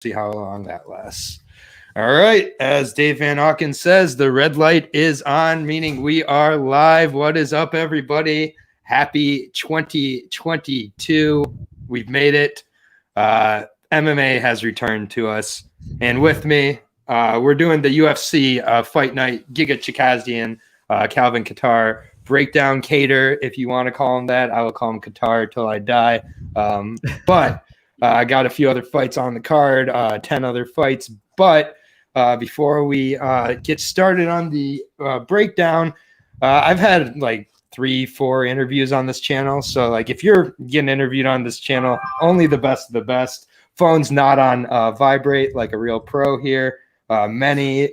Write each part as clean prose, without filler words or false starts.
See how long that lasts. All right. As Dave Van Auken says, the red light is on, meaning we are live. What is up, everybody? Happy 2022. We've made it. MMA has returned to us. And with me, we're doing the UFC Fight Night, Giga Chikadze, Calvin Kattar, breakdown Cater, if you want to call him that. I will call him Kattar till I die. But I got a few other fights on the card, 10 other fights. But before we get started on the breakdown, I've had like 3-4 interviews on this channel. So like if you're getting interviewed on this channel, only the best of the best. Phone's not on vibrate like a real pro here. Maddie,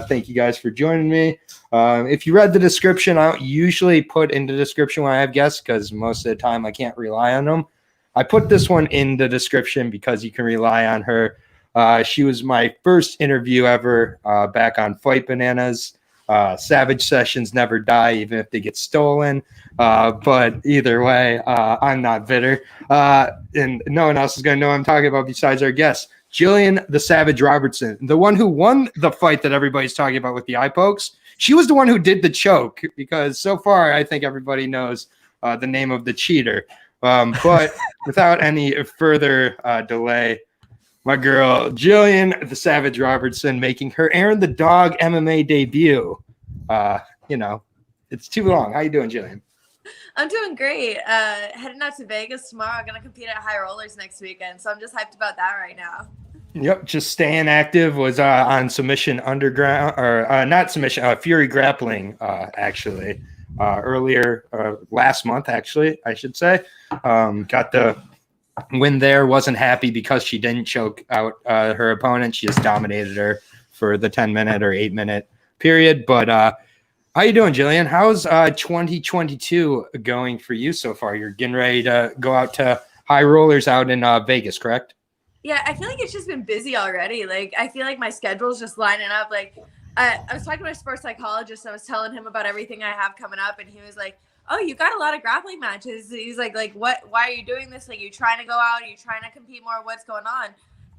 thank you guys for joining me. If you read the description, I don't usually put in the description when I have guests because most of the time I can't rely on them. I put this one in the description because you can rely on her. She was my first interview ever back on Fight Bananas. Savage sessions never die, even if they get stolen. But either way, I'm not bitter. And no one else is going to know what I'm talking about besides our guest, Jillian the Savage Robertson, the one who won the fight that everybody's talking about with the eye pokes. She was the one who did the choke because so far I think everybody knows the name of the cheater. But without any further delay, my girl, Jillian the Savage Robertson, making her Aaron the Dog MMA debut. It's too long. How you doing, Jillian? I'm doing great. Heading out to Vegas tomorrow. I'm going to compete at High Rollers next weekend, so I'm just hyped about that right now. Yep, just staying active. Was on Submission Underground, or not Submission, Fury Grappling, actually. Earlier last month, actually, I should say. Got the win there. Wasn't happy because she didn't choke out her opponent. She just dominated her for the 10-minute or 8-minute period. But how you doing, Jillian? How's 2022 going for you so far? You're getting ready to go out to High Rollers out in Vegas, correct? Yeah, I feel like it's just been busy already. Like, I feel like my schedule's just lining up. Like, I was talking to my sports psychologist. I was telling him about everything I have coming up, and he was like, "Oh, you got a lot of grappling matches." He's like, what? Why are you doing this? Like, you trying to go out? Are you trying to compete more? What's going on?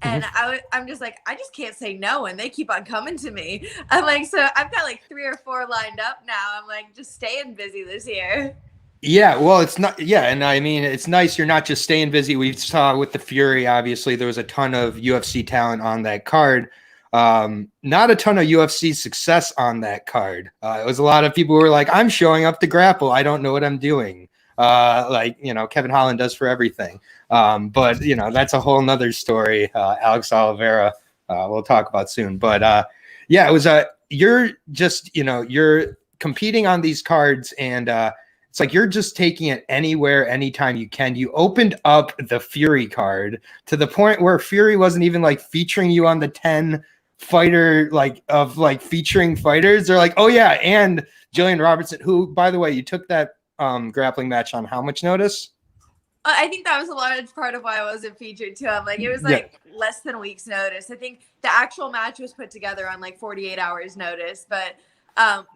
And I'm just like, I just can't say no, and they keep on coming to me. I'm like, so I've got like 3 or 4 lined up now. I'm like, just staying busy this year. Yeah, well, it's not. Yeah, and I mean, it's nice you're not just staying busy. We saw with the Fury, obviously, there was a ton of UFC talent on that card. Not a ton of UFC success on that card. It was a lot of people who were like, I'm showing up to grapple. I don't know what I'm doing. Kevin Holland does for everything. But that's a whole nother story. Alex Oliveira, we'll talk about soon. But yeah, it was you're just, you're competing on these cards, and it's like you're just taking it anywhere, anytime you can. You opened up the Fury card to the point where Fury wasn't even like featuring you on the 10 fighter featuring fighters. They're like, oh yeah, and Jillian Robertson, who, by the way, you took that grappling match on how much notice? I think that was a large part of why I wasn't featured too. I'm like, it was like less than a week's notice. I think the actual match was put together on like 48 hours notice, but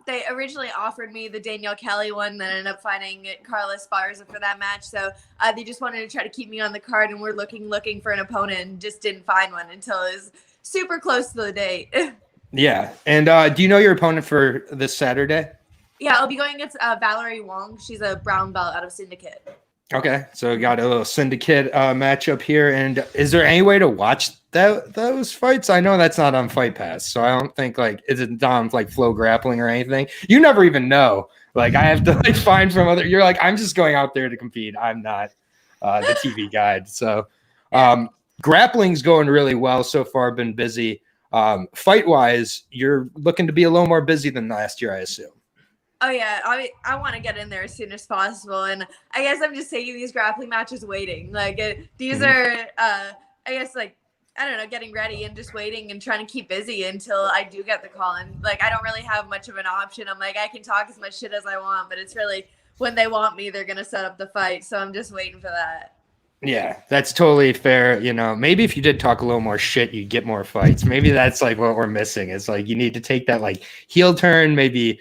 they originally offered me the Danielle Kelly one, then ended up finding Carlos Esparza for that match. So they just wanted to try to keep me on the card, and we're looking for an opponent and just didn't find one until it was super close to the date. Yeah. And do you know your opponent for this Saturday? Yeah, I'll be going against Valerie Wong. She's a brown belt out of Syndicate. Okay, so we got a little Syndicate matchup here. And is there any way to watch those fights? I know that's not on Fight Pass, so I don't think is it on Flow Grappling or anything? You never even know. I have to find from other. You're like, I'm just going out there to compete. I'm not the TV guide. So grappling's going really well so far. Been busy. Fight wise, you're looking to be a little more busy than last year, I assume. Oh, yeah. I want to get in there as soon as possible. And I guess I'm just taking these grappling matches waiting. These are, I don't know, getting ready and just waiting and trying to keep busy until I do get the call. And, I don't really have much of an option. I'm like, I can talk as much shit as I want, but it's really when they want me, they're going to set up the fight. So I'm just waiting for that. Yeah, that's totally fair. Maybe if you did talk a little more shit, you'd get more fights. Maybe that's what we're missing. It's you need to take that heel turn, maybe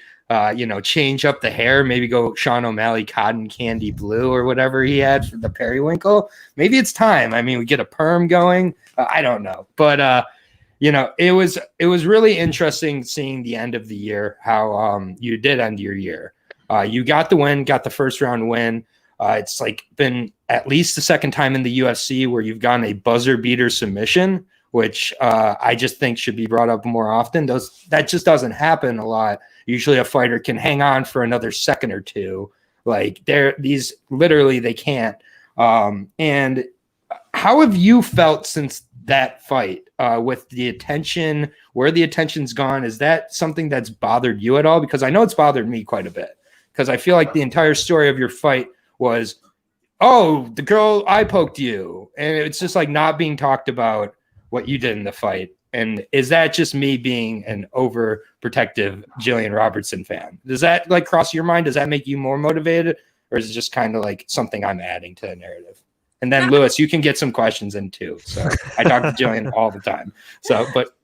change up the hair, maybe go Sean O'Malley cotton candy blue or whatever he had for the periwinkle. Maybe it's time. I mean, we get a perm going. I don't know, but it was really interesting seeing the end of the year, how you did end your year. You got the win, got the first round win. It's like been at least the second time in the UFC where you've gotten a buzzer beater submission, which I just think should be brought up more often. That just doesn't happen a lot. Usually a fighter can hang on for another second or two. Like these literally they can't. And how have you felt since that fight with the attention, where the attention's gone? Is that something that's bothered you at all? Because I know it's bothered me quite a bit, because I feel like the entire story of your fight was, oh, the girl eye poked you. And it's just like not being talked about what you did in the fight. And is that just me being an overprotective Jillian Robertson fan? Does that like cross your mind? Does that make you more motivated? Or is it just kind of like something I'm adding to the narrative? And then Lewis, you can get some questions in too. So I talk to Jillian all the time. So, but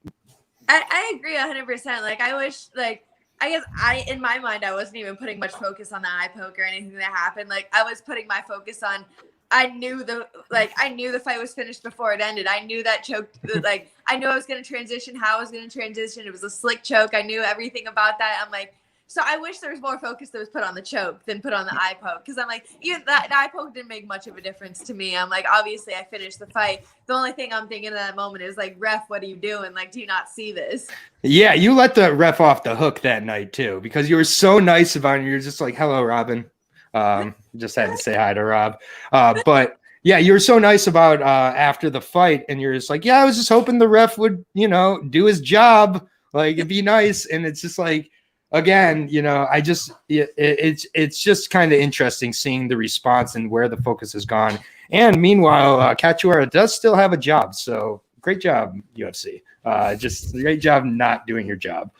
I agree 100%. Like I wish, like, I guess in my mind, I wasn't even putting much focus on the eye poke or anything that happened. Like I was putting my focus on, I knew the fight was finished before it ended. I knew that choke, like I knew I was going to transition, how I was going to transition. It was a slick choke. I knew everything about that. I'm like, so I wish there was more focus that was put on the choke than put on the eye poke. Cause I'm like, even the eye poke didn't make much of a difference to me. I'm like, obviously I finished the fight. The only thing I'm thinking at that moment is like, ref, what are you doing? Like, do you not see this? Yeah, you let the ref off the hook that night too, because you were so nice about it. You're just like, hello, Robin. Just had to say hi to Rob. But yeah, you were so nice about after the fight, and you're just like, yeah, I was just hoping the ref would, do his job. Like it'd be nice. And it's just like, again, it's just kind of interesting seeing the response and where the focus has gone. And meanwhile, Cachuera does still have a job. So great job, UFC. Just great job not doing your job.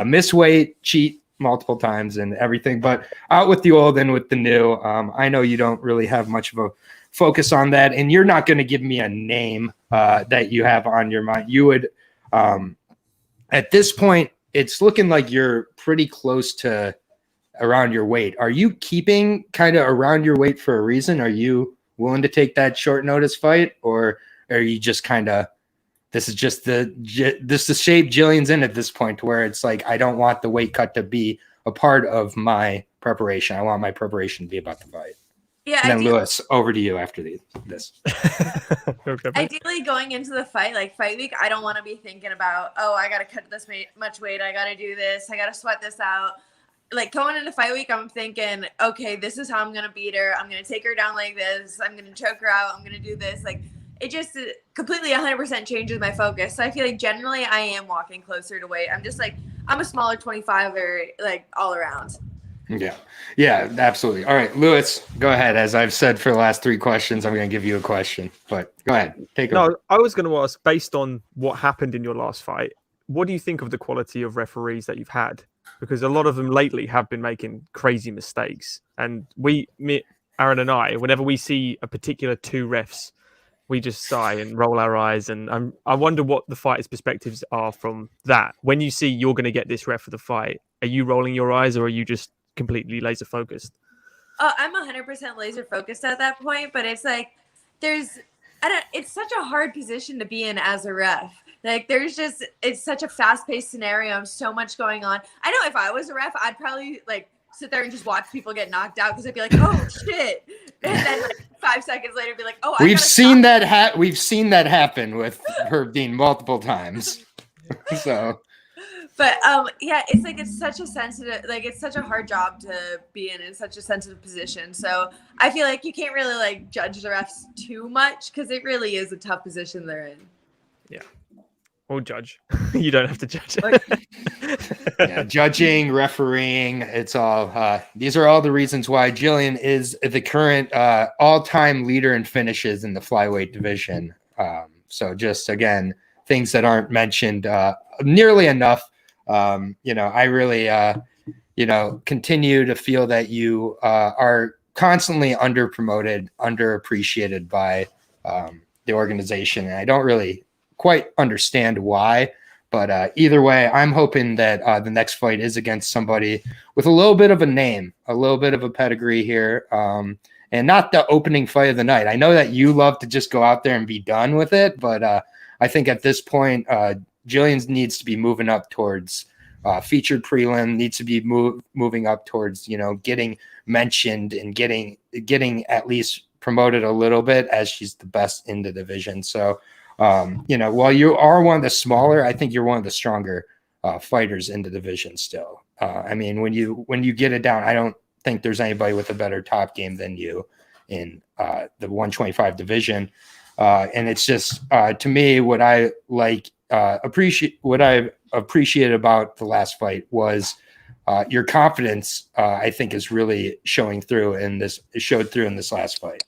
Miss weight, cheat multiple times and everything, but out with the old and with the new. I know you don't really have much of a focus on that, and you're not going to give me a name that you have on your mind. You would, at this point, it's looking like you're pretty close to around your weight. Are you keeping kind of around your weight for a reason? Are you willing to take that short notice fight, or are you just kind of, this is the shape Jillian's in at this point, where it's like, I don't want the weight cut to be a part of my preparation. I want my preparation to be about the fight. Yeah. And then Lewis, over to you after this. Ideally, going into the fight, like fight week, I don't want to be thinking about, oh, I got to cut this much weight. I got to do this. I got to sweat this out. Like going into fight week, I'm thinking, okay, this is how I'm going to beat her. I'm going to take her down like this. I'm going to choke her out. I'm going to do this. Like it just completely 100% changes my focus. So I feel like generally I am walking closer to weight. I'm just like, I'm a smaller 25er, like all around. Yeah, absolutely. All right, Lewis, go ahead. As I've said for the last 3 questions, I'm going to give you a question, but go ahead. Take it. No, I was going to ask, based on what happened in your last fight, what do you think of the quality of referees that you've had? Because a lot of them lately have been making crazy mistakes. And Aaron and I, whenever we see a particular 2 refs, we just sigh and roll our eyes. And I wonder what the fighters' perspectives are from that. When you see you're going to get this ref for the fight, are you rolling your eyes, or are you just completely laser focused? I'm 100% laser focused at that point, but it's like it's such a hard position to be in as a ref. Like it's such a fast-paced scenario and so much going on. I know if I was a ref, I'd probably like sit there and just watch people get knocked out, because I'd be like, oh shit, and then like 5 seconds later be like, oh, we've seen that happen with her being multiple times. So but yeah, it's like it's such a hard job to be in such a sensitive position. So I feel like you can't really like judge the refs too much, because it really is a tough position they're in. Yeah. Or judge. You don't have to judge. Yeah, judging, refereeing, it's all these are all the reasons why Jillian is the current all-time leader in finishes in the flyweight division. So just again, things that aren't mentioned nearly enough. I really continue to feel that you are constantly underpromoted, underappreciated by the organization, and I don't really quite understand why, But either way, I'm hoping that the next fight is against somebody with a little bit of a name, a little bit of a pedigree here, and not the opening fight of the night. I know that you love to just go out there and be done with it, but I think at this point, Jillian needs to be moving up towards featured prelim, needs to be moving up towards, getting mentioned and getting at least promoted a little bit, as she's the best in the division. So, while you are one of the smaller, I think you're one of the stronger fighters in the division still. I mean, when you get it down, I don't think there's anybody with a better top game than you in the 125 division. And it's just, to me, what I appreciate about the last fight was your confidence. I think is really showing through in this. It showed through in this last fight.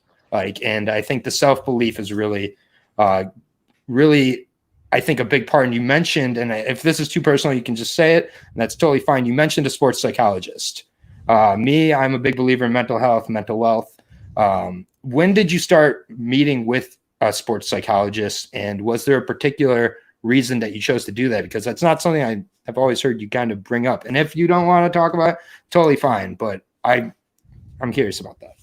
And I think the self-belief is really, I think a big part. And you mentioned, and if this is too personal, you can just say it, and that's totally fine. You mentioned a sports psychologist. I'm a big believer in mental health, mental wealth. When did you start meeting with a sports psychologist, and was there a particular reason that you chose to do that? Because that's not something I've always heard you kind of bring up. And if you don't want to talk about it, totally fine. But I'm curious about that.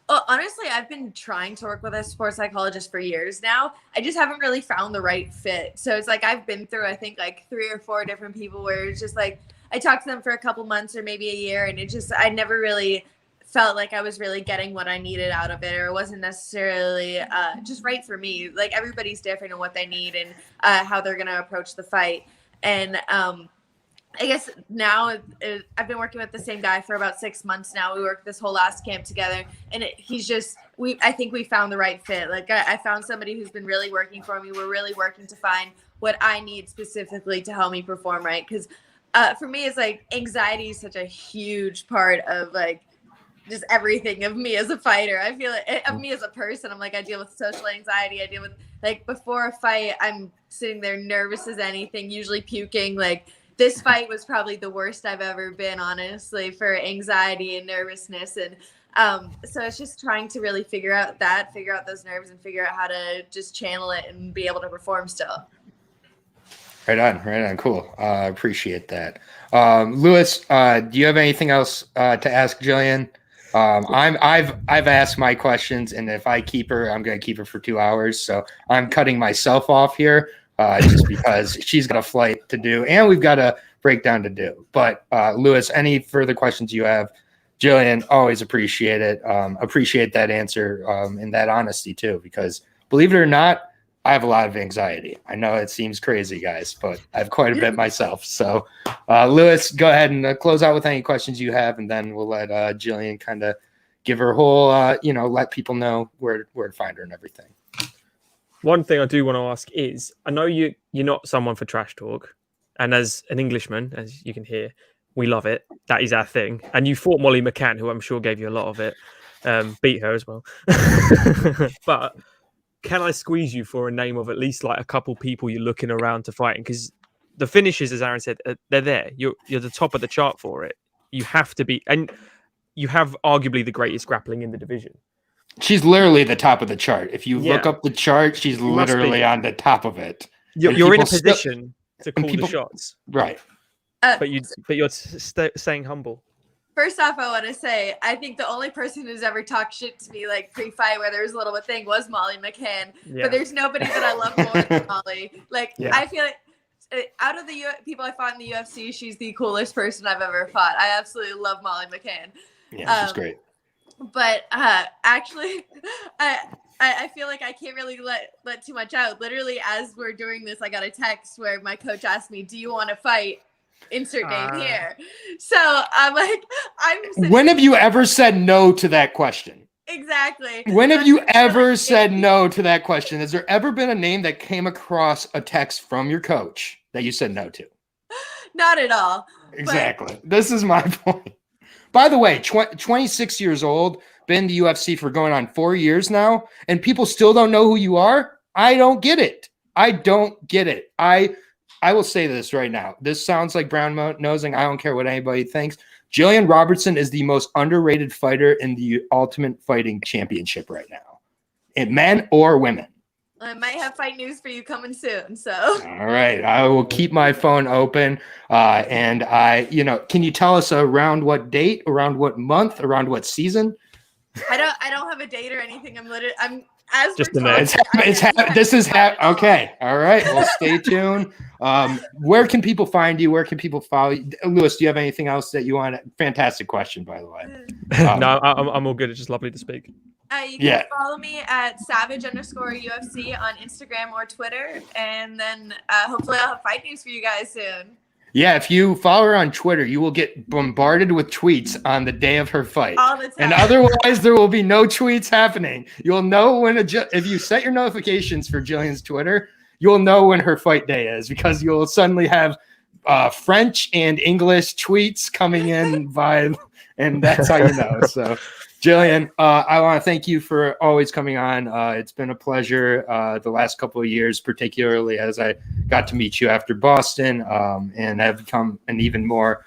Well, honestly, I've been trying to work with a sports psychologist for years now. I just haven't really found the right fit. So it's like I've been through, I think, like 3 or 4 different people where it's just like I talked to them for a couple months or maybe a year, and I never really felt like I was really getting what I needed out of it, or it wasn't necessarily just right for me. Like everybody's different in what they need and how they're going to approach the fight. And I guess now I've been working with the same guy for about 6 months now. We worked this whole last camp together, and I think we found the right fit. Like I found somebody who's been really working for me. We're really working to find what I need specifically to help me perform right. Because for me, it's like anxiety is such a huge part of like just everything of me as a fighter. I feel like of me as a person. I'm like, I deal with social anxiety. I deal with like before a fight, I'm sitting there nervous as anything, usually puking. Like this fight was probably the worst I've ever been, honestly, for anxiety and nervousness. And so it's just trying to really figure out those nerves and figure out how to just channel it and be able to perform still. Right on. Cool. Appreciate that. Lewis, do you have anything else to ask Jillian? I've asked my questions, and if I keep her, I'm going to keep her for 2 hours. So I'm cutting myself off here just because she's got a flight to do, and we've got a breakdown to do. But Lewis, any further questions you have? Jillian, always appreciate it. Appreciate that answer and that honesty too, because believe it or not, I have a lot of anxiety. I know it seems crazy, guys, but I have quite a bit myself. So, Lewis, go ahead and close out with any questions you have, and then we'll let Jillian kind of give her whole, let people know where to find her and everything. One thing I do want to ask is, I know you're not someone for trash talk, and as an Englishman, as you can hear, we love it. That is our thing. And you fought Molly McCann, who I'm sure gave you a lot of it. Beat her as well. But can I squeeze you for a name of at least like a couple people you're looking around to fighting? Because the finishes, as Aaron said, they're there. You're the top of the chart for it. You have to be, and you have arguably the greatest grappling in the division. She's literally the top of the chart. If you look up the chart, she's literally on the top of it. You're in a position to call the shots, right? But you're staying humble. First off, I want to say, I think the only person who's ever talked shit to me like pre-fight where there was a little bit thing was Molly McCann. Yeah. But there's nobody that I love more than Molly. Like, I feel like out of the people I fought in the UFC, she's the coolest person I've ever fought. I absolutely love Molly McCann. Yeah, she's great. But actually, I feel like I can't really let too much out. Literally, as we're doing this, I got a text where my coach asked me, "Do you want to fight?" Insert name here. So I'm like, when have you ever said no to that question? Exactly. When have you ever said no to that question? Has there ever been a name that came across a text from your coach that you said no to? Not at all. Exactly. This is my point. By the way, 26 years old, been in the UFC for going on 4 years now, and people still don't know who you are? I don't get it. I will say this right now. This sounds like brown nosing. I don't care what anybody thinks. Jillian Robertson is the most underrated fighter in the Ultimate Fighting Championship right now, in men or women. I might have fight news for you coming soon. So. All right, I will keep my phone open. And can you tell us around what date, around what month, around what season? I don't have a date or anything. I'm as just we're the talking, Okay. All right. Well, stay tuned. Where can people find you? Where can people follow you? Lewis, do you have anything else that you want? Fantastic question, by the way. No, I'm all good. It's just lovely to speak. You can follow me at savage_UFC on Instagram or Twitter. And then hopefully I'll have fight news for you guys soon. Yeah, if you follow her on Twitter, you will get bombarded with tweets on the day of her fight. All the time. And otherwise, there will be no tweets happening. You'll know when if you set your notifications for Jillian's Twitter, you'll know when her fight day is because you'll suddenly have French and English tweets coming in and that's how you know. So, Jillian, I want to thank you for always coming on. It's been a pleasure the last couple of years, particularly as I got to meet you after Boston and have become an even more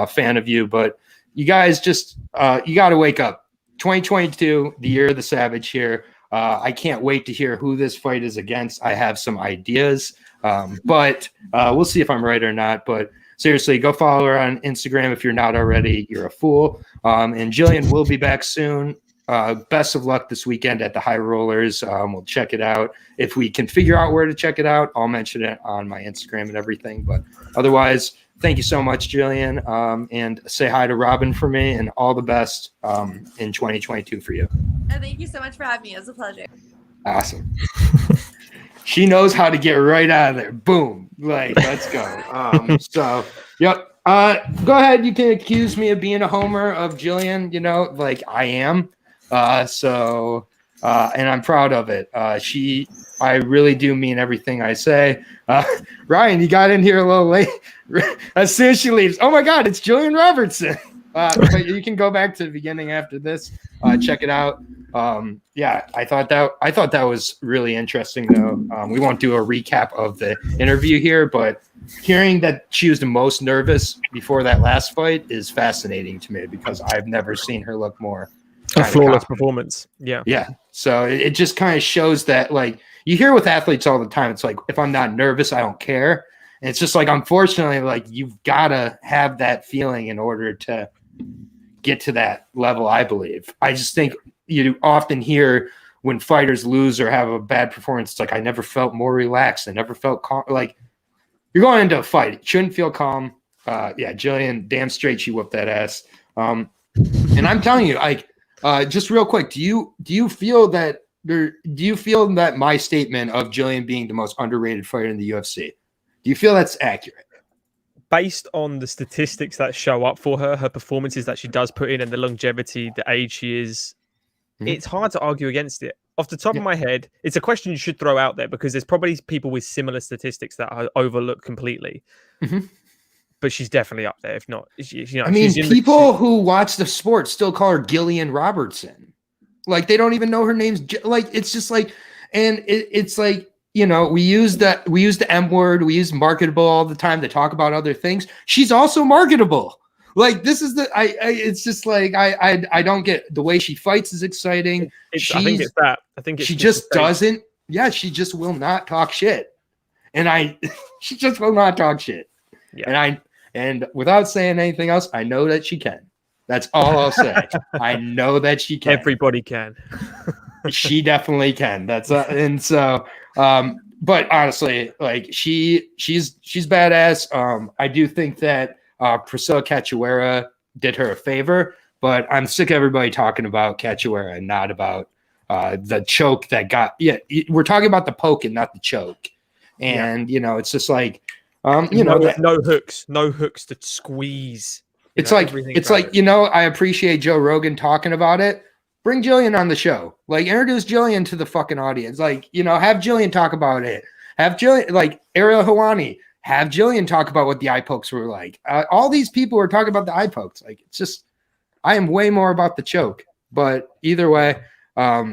fan of you. But you guys just you got to wake up. 2022, the year of the Savage here. I can't wait to hear who this fight is against. I have some ideas, but we'll see if I'm right or not. But seriously, go follow her on Instagram if you're not already. You're a fool. And Jillian will be back soon. Best of luck this weekend at the High Rollers. We'll check it out. If we can figure out where to check it out, I'll mention it on my Instagram and everything. But otherwise, thank you so much, Jillian. And say hi to Robin for me and all the best in 2022 for you. Thank you so much for having me. It was a pleasure. Awesome. She knows how to get right out of there. Boom. Like, let's go. So, yep. Go ahead. You can accuse me of being a homer of Jillian, like I am. And I'm proud of it. I really do mean everything I say. Ryan, you got in here a little late. As soon as she leaves, oh my God, it's Jillian Robertson. But you can go back to the beginning after this. Check it out. I thought that was really interesting though. We won't do a recap of the interview here, but hearing that she was the most nervous before that last fight is fascinating to me because I've never seen her look more a flawless performance. Yeah. So it just kind of shows that, like, you hear with athletes all the time, it's like, if I'm not nervous, I don't care. And it's just like, unfortunately, like, you've got to have that feeling in order to get to that level, I believe. I just think you often hear when fighters lose or have a bad performance, it's like, I never felt more relaxed. I never felt calm. Like, you're going into a fight. You shouldn't feel calm. Jillian, damn straight, she whooped that ass. And I'm telling you, like, just real quick, do you feel that my statement of Jillian being the most underrated fighter in the UFC, do you feel that's accurate? Based on the statistics that show up for her performances that she does put in, and the longevity, the age she is, it's hard to argue against it. Off the top of my head, it's a question you should throw out there because there's probably people with similar statistics that are overlooked completely. But she's definitely up there, if not. People who watch the sport still call her Gillian Robertson. Like, they don't even know her name's. Like, it's just like, and it's like, we use the M word, we use marketable all the time to talk about other things. She's also marketable. Like, this is it's just like, I don't get the way she fights is exciting. I think it's that. I think she just doesn't. Yeah, she just will not talk shit. And she just will not talk shit. Yeah. And without saying anything else, I know that she can. That's all I'll say. I know that she can. Everybody can. She definitely can. And so, but honestly, like, she's badass. I do think that Priscilla Cachoeira did her a favor, but I'm sick of everybody talking about Cachoeira and not about the choke that got. Yeah, we're talking about the poke and not the choke. And it's just like, no hooks to squeeze. It's like I appreciate Joe Rogan talking about it. Bring Jillian on the show. Like, introduce Jillian to the fucking audience. Like, have Jillian talk about it. Have Jillian, like Ariel Helwani, have Jillian talk about what the eye pokes were like. All these people are talking about the eye pokes. Like, it's just, I am way more about the choke. But either way,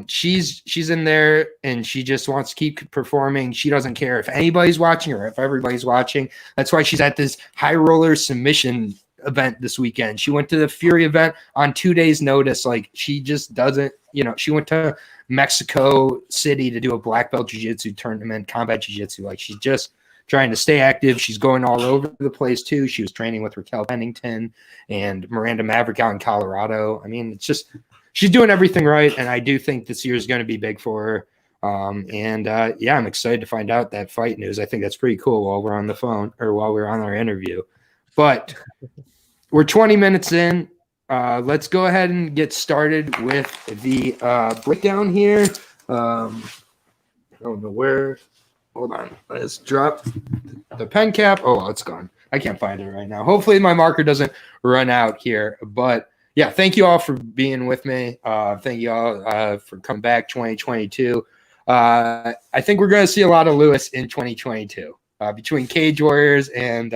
she's in there and she just wants to keep performing. She doesn't care if anybody's watching or if everybody's watching. That's why she's at this high roller submission event this weekend. She went to the Fury event on 2 days notice. Like, she just doesn't, she went to Mexico City to do a black belt jiu-jitsu tournament, combat jiu-jitsu. Like, she's just trying to stay active. She's going all over the place too. She was training with Raquel Pennington and Miranda Maverick out in Colorado. I mean, it's just, she's doing everything right. And I do think this year is going to be big for her. Yeah, I'm excited to find out that fight news. I think that's pretty cool while we're on the phone, or while we're on our interview. But we're 20 minutes in. Let's go ahead and get started with the breakdown here. I don't know where. Hold on. Let's drop the pen cap. Oh, it's gone. I can't find it right now. Hopefully my marker doesn't run out here. But yeah, thank you all for being with me. Thank you all for coming back 2022. I think we're going to see a lot of Lewis in 2022. Between Cage Warriors and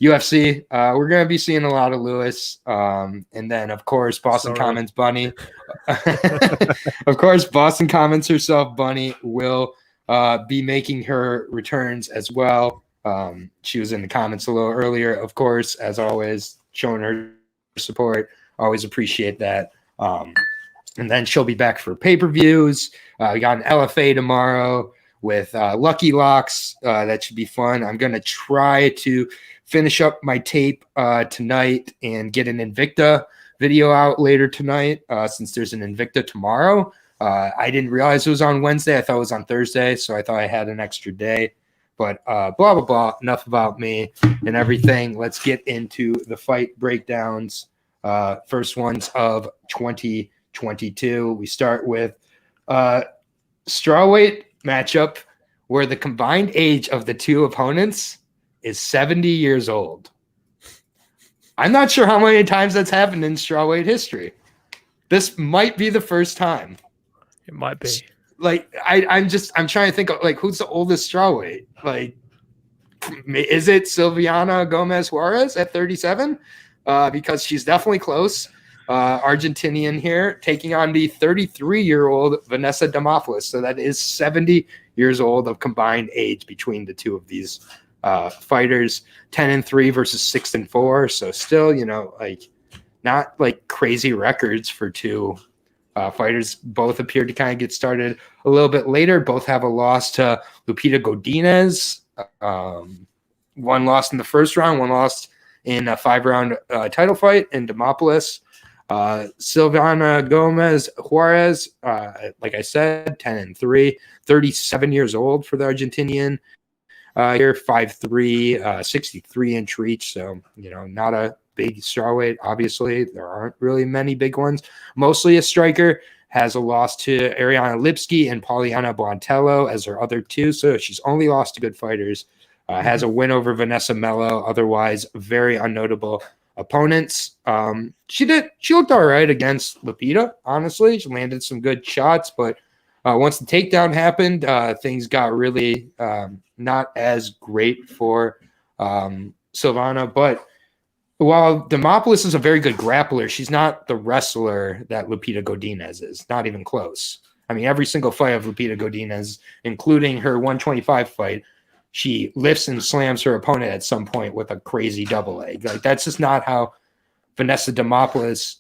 UFC, we're going to be seeing a lot of Lewis. And then, of course, Boston Commons Bunny. Of course, Boston Commons herself, Bunny, will be making her returns as well. She was in the comments a little earlier, of course, as always, showing her support. Always appreciate that. And then she'll be back for pay-per-views. We got an LFA tomorrow with Lucky Locks. That should be fun. I'm going to try to finish up my tape tonight and get an Invicta video out later tonight, since there's an Invicta tomorrow. I didn't realize it was on Wednesday. I thought it was on Thursday, so I thought I had an extra day. But blah, blah, blah. Enough about me and everything. Let's get into the fight breakdowns. First ones of 2022. We start with strawweight matchup where the combined age of the two opponents is 70 years old. I'm not sure how many times that's happened in strawweight history. This might be the first time. It might be. Like, I'm trying to think of, like, who's the oldest strawweight? Like, is it Silvana Gomez Juarez at 37? Because she's definitely close. Argentinian here, taking on the 33-year-old Vanessa Demopoulos. So that is 70 years old of combined age between the two of these fighters. 10-3 versus 6-4. So still, like, not like crazy records for two fighters. Both appear to kind of get started a little bit later. Both have a loss to Lupita Godinez. One lost in the first round, one lost in a 5-round title fight in Demopoulos. Silvana Gomez Juarez, like I said, 10-3, 37 years old for the Argentinian. Here, 5'3", 63-inch reach. So, not a big strawweight. Obviously, there aren't really many big ones. Mostly a striker. Has a loss to Ariana Lipski and Poliana Boantello as her other two. So she's only lost to good fighters. Has a win over Vanessa Mello. Otherwise, very unnotable opponents. She looked all right against Lupita, honestly. She landed some good shots, but once the takedown happened, things got really not as great for Silvana. But while Demopoulos is a very good grappler, she's not the wrestler that Lupita Godinez is. Not even close. I mean, every single fight of Lupita Godinez, including her 125 fight, she lifts and slams her opponent at some point with a crazy double leg. Like, that's just not how Vanessa Demopoulos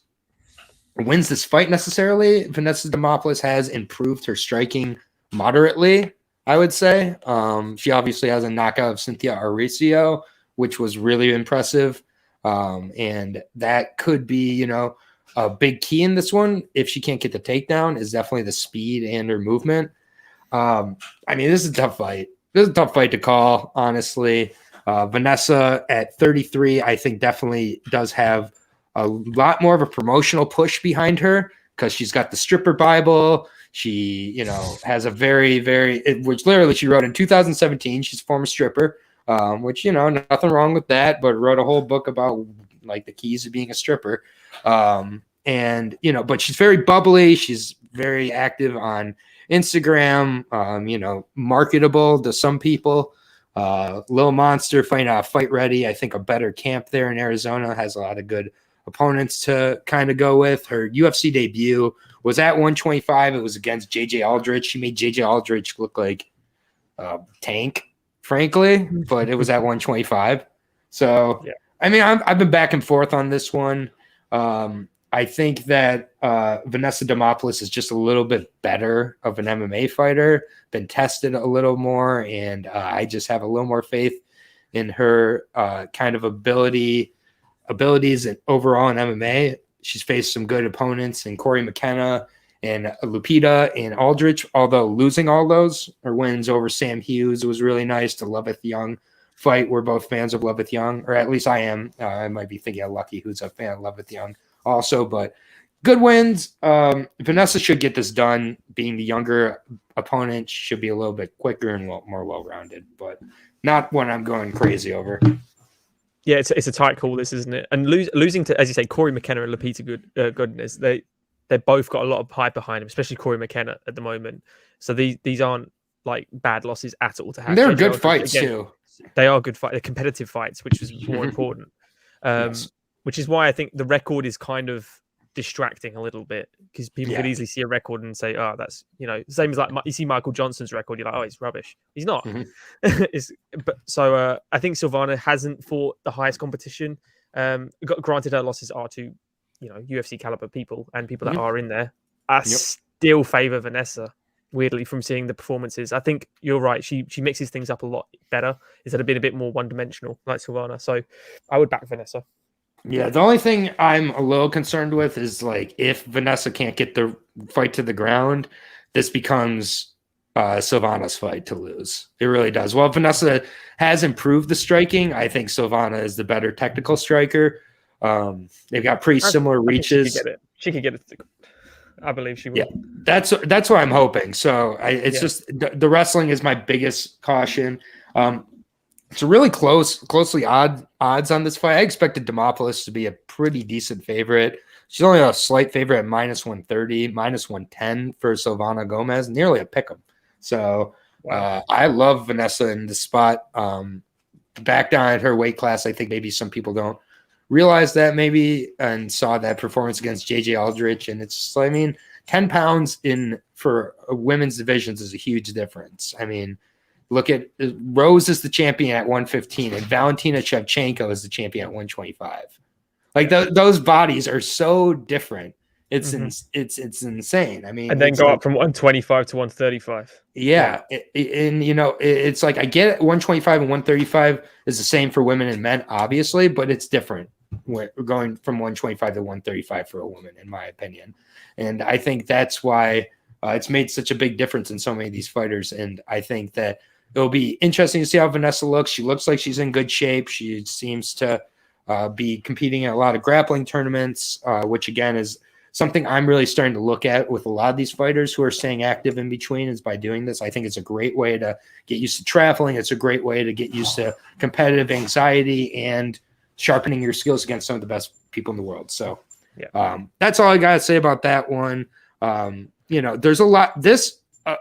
wins this fight necessarily. Vanessa Demopoulos has improved her striking moderately, I would say. She obviously has a knockout of Cynthia Aricio, which was really impressive. And that could be, a big key in this one. If she can't get the takedown, is definitely the speed and her movement. I mean, this is a tough fight. This is a tough fight to call, honestly. Vanessa at 33, I think definitely does have a lot more of a promotional push behind her because she's got the stripper Bible. She, has a very, which literally she wrote in 2017. She's a former stripper, which, nothing wrong with that, but wrote a whole book about like the keys of being a stripper. And, but she's very bubbly. She's very active on Instagram, marketable to some people. Lil Monster fighting out Fight Ready. I think a better camp there in Arizona, has a lot of good opponents to kind of go with. Her UFC debut was at 125. It was against JJ Aldrich. She made JJ Aldrich look like a tank, frankly, but it was at 125. So, yeah. I mean, I've been back and forth on this one. I I think that Vanessa Demopoulos is just a little bit better of an MMA fighter, been tested a little more, and I just have a little more faith in her kind of abilities and overall in MMA. She's faced some good opponents in Corey McKenna and Lupita and Aldrich, although losing all those. Her wins over Sam Hughes was really nice. The Loveth Young fight. We're both fans of Loveth Young, or at least I am. I might be thinking of Lucky, who's a fan of Loveth Young also, but good wins. Vanessa should get this done. Being the younger opponent, should be a little bit quicker and more well-rounded, but not one I'm going crazy over. Yeah, it's a tight call, this, isn't it? And losing to, as you say, Corey McKenna and Lupita Goodness, they both got a lot of hype behind them, especially Corey McKenna at the moment. So these aren't like bad losses at all to have. And they're good fights too. They are good fights. They're competitive fights, which is more important. Yes. Which is why I think the record is kind of distracting a little bit, because people could easily see a record and say, "Oh, that's same as like you see Michael Johnson's record, you're like, oh, he's rubbish." He's not. So I think Silvana hasn't fought the highest competition. Granted, her losses are to UFC caliber people and people that are in there. I still favor Vanessa. Weirdly, from seeing the performances, I think you're right. She mixes things up a lot better instead of being a bit more one-dimensional like Silvana. So I would back Vanessa. Yeah, the only thing I'm a little concerned with is like if Vanessa can't get the fight to the ground, this becomes Silvana's fight to lose. It really does. Well, Vanessa has improved the striking. I think Silvana is the better technical striker. They've got pretty similar reaches. She could get it. I believe she will. Yeah, that's what I'm hoping. So it's just the wrestling is my biggest caution. It's a really closely odds on this fight. I expected Demopoulos to be a pretty decent favorite. She's only a slight favorite at -130, -110 for Silvana Gomez, nearly a pick'em. So I love Vanessa in the spot. Back down at her weight class, I think maybe some people don't realize that maybe and saw that performance against JJ Aldrich. And it's, 10 pounds for women's divisions is a huge difference. I mean, look at Rose is the champion at 115 and Valentina Shevchenko is the champion at 125. Like those bodies are so different. It's it's insane. I mean, and then go up from 125 to 135. Yeah. It's like I get it, 125 and 135 is the same for women and men, obviously, but it's different. We're going from 125 to 135 for a woman, in my opinion. And I think that's why it's made such a big difference in so many of these fighters. And I think that it'll be interesting to see how Vanessa looks. She looks like she's in good shape. She seems to be competing in a lot of grappling tournaments, which again is something I'm really starting to look at with a lot of these fighters who are staying active in between is by doing this. I think it's a great way to get used to traveling. It's a great way to get used to competitive anxiety and sharpening your skills against some of the best people in the world. So that's all I got to say about that one. There's a lot. This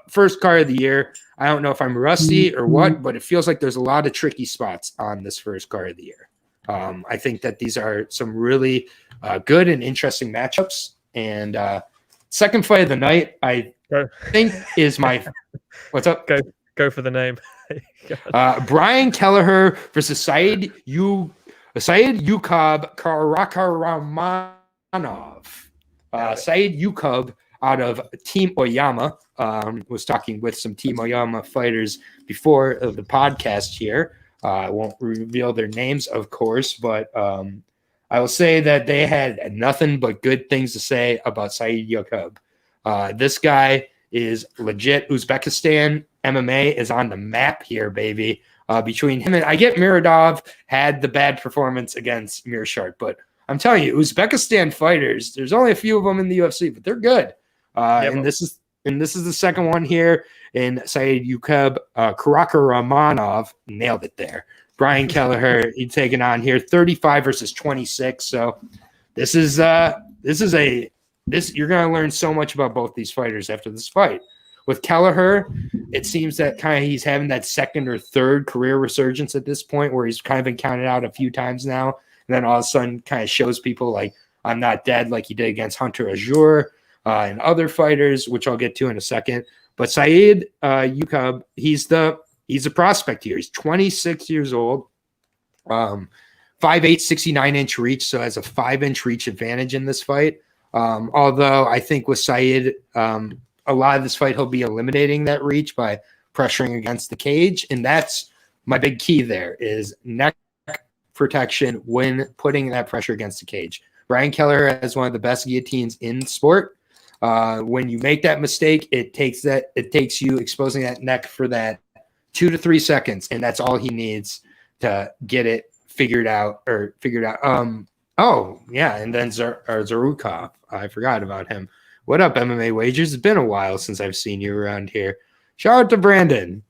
first card of the year, I don't know if I'm rusty or what, but it feels like there's a lot of tricky spots on this first card of the year. I think that these are some really good and interesting matchups. And second fight of the night, I think is my – what's up? Go for the name. Brian Kelleher versus Said Yukab Karakaramanov. Said Yukab out of Team Oyama was talking with some Team Oyama fighters before the podcast here. I won't reveal their names, of course, but I will say that they had nothing but good things to say about Said Yukab. This guy is legit. Uzbekistan MMA is on the map here, baby. Between him and I get Miradov had the bad performance against Mearshart, but I'm telling you, Uzbekistan fighters, there's only a few of them in the UFC, but they're good. And this is the second one here. And Said Yukab Karakaramanov nailed it there. Brian Kelleher, he's taking on here 35 versus 26. So you're going to learn so much about both these fighters after this fight. With Kelleher, it seems that kind of he's having that second or third career resurgence at this point where he's kind of been counted out a few times now. And then all of a sudden kind of shows people like, I'm not dead like he did against Hunter Azure and other fighters, which I'll get to in a second. But Said Yukab, he's a prospect here. He's 26 years old, 5'8", 69-inch reach, so has a 5-inch reach advantage in this fight. Although I think with Said, a lot of this fight, he'll be eliminating that reach by pressuring against the cage. And that's my big key there is neck protection when putting that pressure against the cage. Brian Kelleher has one of the best guillotines in sport. When you make that mistake, it takes you exposing that neck for that 2 to 3 seconds. And that's all he needs to get it figured out. Oh, yeah. And then Zarukov. I forgot about him. What up, MMA Wagers? It's been a while since I've seen you around here. Shout out to Brandon.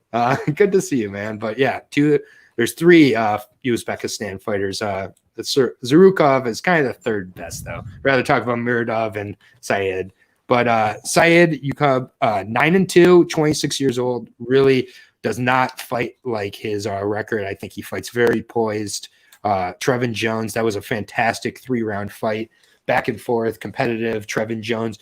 Good to see you, man. But yeah, there's 3 Uzbekistan fighters. Zarukov is kind of the third best, though. Rather talk about Miradov and Syed. But Syed Yukub, 9-2, 26 years old, really does not fight like his record. I think he fights very poised. Trevin Jones, that was a fantastic 3-round fight, back and forth, competitive. Trevin Jones,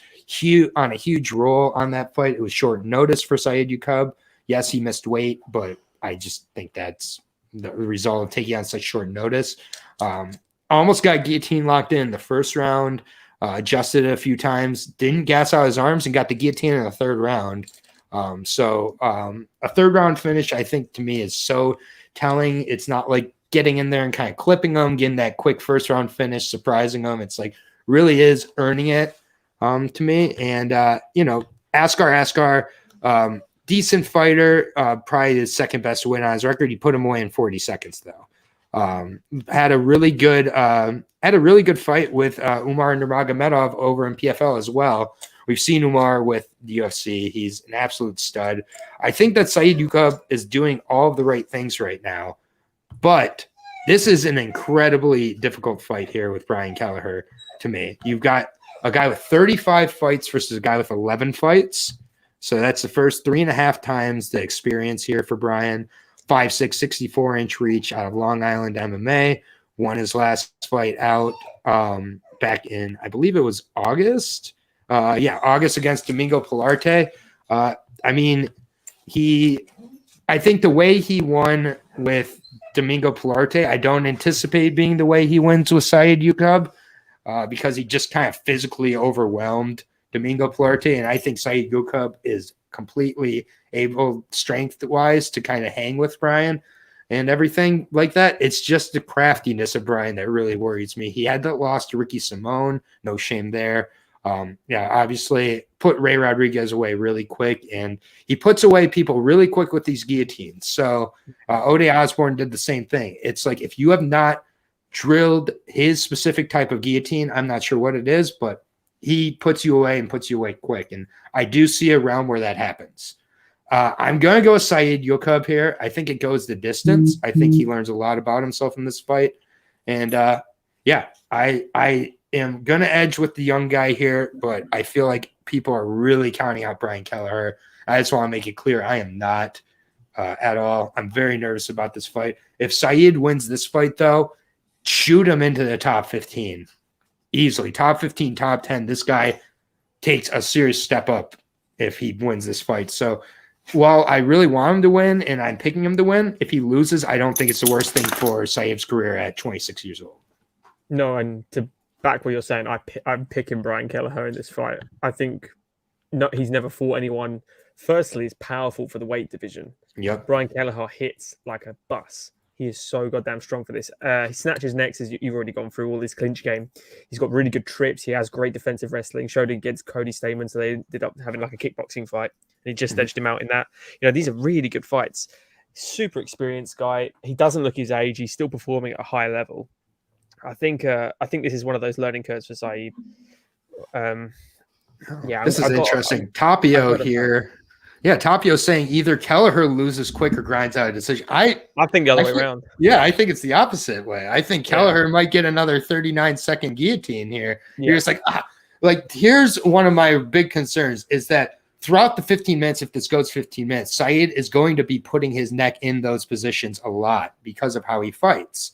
on a huge roll on that fight. It was short notice for Syed Yukub. Yes, he missed weight, but I just think that's the result of taking on such short notice. Almost got guillotine locked in the first round, adjusted it a few times, didn't gas out his arms, and got the guillotine in the third round. So a third round finish, I think, to me is so telling. It's not like getting in there and kind of clipping them, getting that quick first round finish, surprising them. It's like really is earning it to me. And, Askar, decent fighter, probably his second best win on his record. He put him away in 40 seconds, though. Had a really good fight with Umar Nurmagomedov over in PFL as well. We've seen Umar with the UFC. He's an absolute stud. I think that Said Yukub is doing all of the right things right now, but this is an incredibly difficult fight here with Brian Kelleher to me. You've got a guy with 35 fights versus a guy with 11 fights. So that's the first 3.5 times the experience here for Brian. 5'6", 64-inch reach out of Long Island MMA. Won his last fight out back in, I believe it was August. August against Domingo Polarte. I think the way he won with Domingo Polarte, I don't anticipate being the way he wins with Said Yukub because he just kind of physically overwhelmed Domingo Polarte, and I think Said Yukub is completely able, strength-wise, to kind of hang with Brian and everything like that. It's just the craftiness of Brian that really worries me. He had that loss to Ricky Simone, no shame there. Obviously put Ray Rodriguez away really quick, and he puts away people really quick with these guillotines. So Ode Osborne did the same thing. It's like if you have not drilled his specific type of guillotine, I'm not sure what it is, but he puts you away and puts you away quick. And I do see a round where that happens. I'm going to go with Said Yukub here. I think it goes the distance. I think he learns a lot about himself in this fight. And I am going to edge with the young guy here, but I feel like people are really counting out Brian Kelleher. I just want to make it clear I am not at all. I'm very nervous about this fight. If Said wins this fight, though, shoot him into the top 15. Easily. Top 15, top 10. This guy takes a serious step up if he wins this fight. So while I really want him to win and I'm picking him to win, if he loses, I don't think it's the worst thing for Saib's career at 26 years old. No, and to back what you're saying, I'm picking Brian Kelleher in this fight. I think he's never fought anyone. Firstly, he's powerful for the weight division. Yep. Brian Kelleher hits like a bus. He is so goddamn strong for this. He snatches necks, as you've already gone through all this clinch game. He's got really good trips. He has great defensive wrestling. Showed it against Cody Stamen, so they ended up having like a kickboxing fight. And he just edged him out in that. These are really good fights. Super experienced guy. He doesn't look his age. He's still performing at a high level. I think this is one of those learning curves for Said. This is interesting. Tapio here. Yeah, Tapio's saying either Kelleher loses quick or grinds out a decision. I think the other way around. Yeah, I think it's the opposite way. I think Kelleher might get another 39-second guillotine here. Yeah. You're just like, here's one of my big concerns is that throughout the 15 minutes, if this goes 15 minutes, Said is going to be putting his neck in those positions a lot because of how he fights.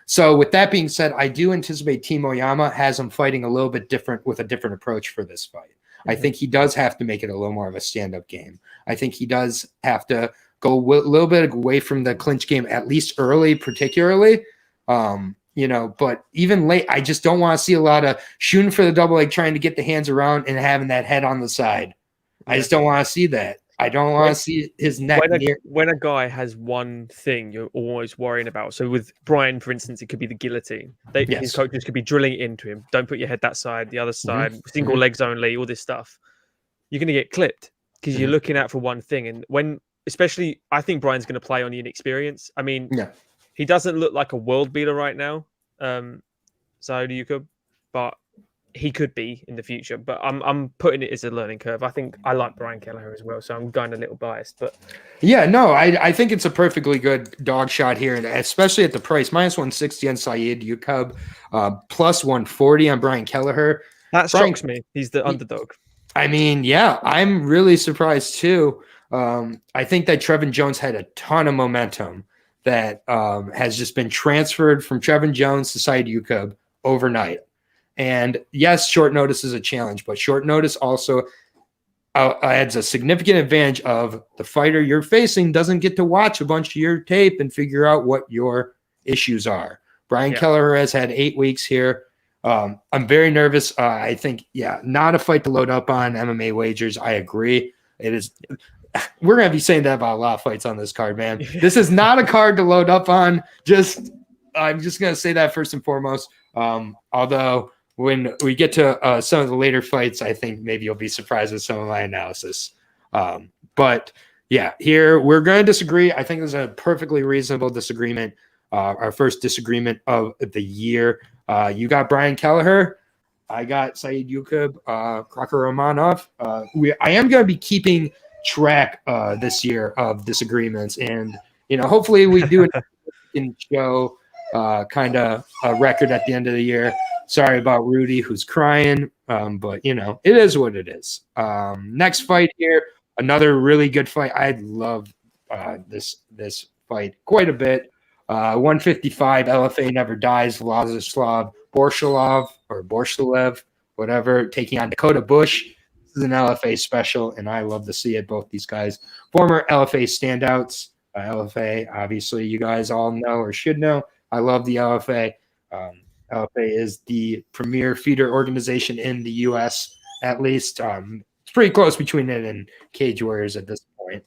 So with that being said, I do anticipate Team Oyama has him fighting a little bit different with a different approach for this fight. I think he does have to make it a little more of a stand-up game. I think he does have to go a little bit away from the clinch game, at least early, particularly. but even late, I just don't want to see a lot of shooting for the double leg, trying to get the hands around and having that head on the side. I just don't want to see that. I don't want to see his neck when a guy has one thing you're always worrying about. So with Brian, for instance, it could be the guillotine. His coaches could be drilling it into him. Don't put your head that side, the other side, single legs only, all this stuff. You're going to get clipped because you're looking out for one thing. And especially, I think Brian's going to play on the inexperience. I mean, he doesn't look like a world beater right now. So you could, but he could be in the future. But I'm putting it as a learning curve. I think I like Brian Kelleher as well, so I'm going a little biased. But yeah, no, I think it's a perfectly good dog shot here, and especially at the price -160 on Saeed Yukub, +140 on Brian Kelleher. That shocks me. He's the underdog. I mean, yeah, I'm really surprised too. I think that Trevin Jones had a ton of momentum that has just been transferred from Trevin Jones to Saeed Yukub overnight. And yes, short notice is a challenge, but short notice also adds a significant advantage of the fighter you're facing doesn't get to watch a bunch of your tape and figure out what your issues are. Brian Kelleher has had 8 weeks here. I'm very nervous. I think, not a fight to load up on MMA wagers. I agree. It is. We're going to be saying that about a lot of fights on this card, man. This is not a card to load up on. I'm just going to say that first and foremost. Although when we get to some of the later fights, I think maybe you'll be surprised with some of my analysis. But yeah, here we're going to disagree. I think this is a perfectly reasonable disagreement. Our first disagreement of the year. You got Brian Kelleher. I got Saeed Yukub, Crocker Romanov. I am going to be keeping track this year of disagreements, and hopefully we do an show kind of a record at the end of the year. Sorry about Rudy who's crying, but it is what it is. Next fight here, another really good fight. I love this fight quite a bit. 155 LFA never dies. Vladislav Borshalev, whatever, taking on Dakota Bush. This is an LFA special, and I love to see it. Both these guys, former LFA standouts. LFA, obviously, you guys all know or should know. I love the LFA. LFA is the premier feeder organization in the U.S., at least. It's pretty close between it and Cage Warriors at this point.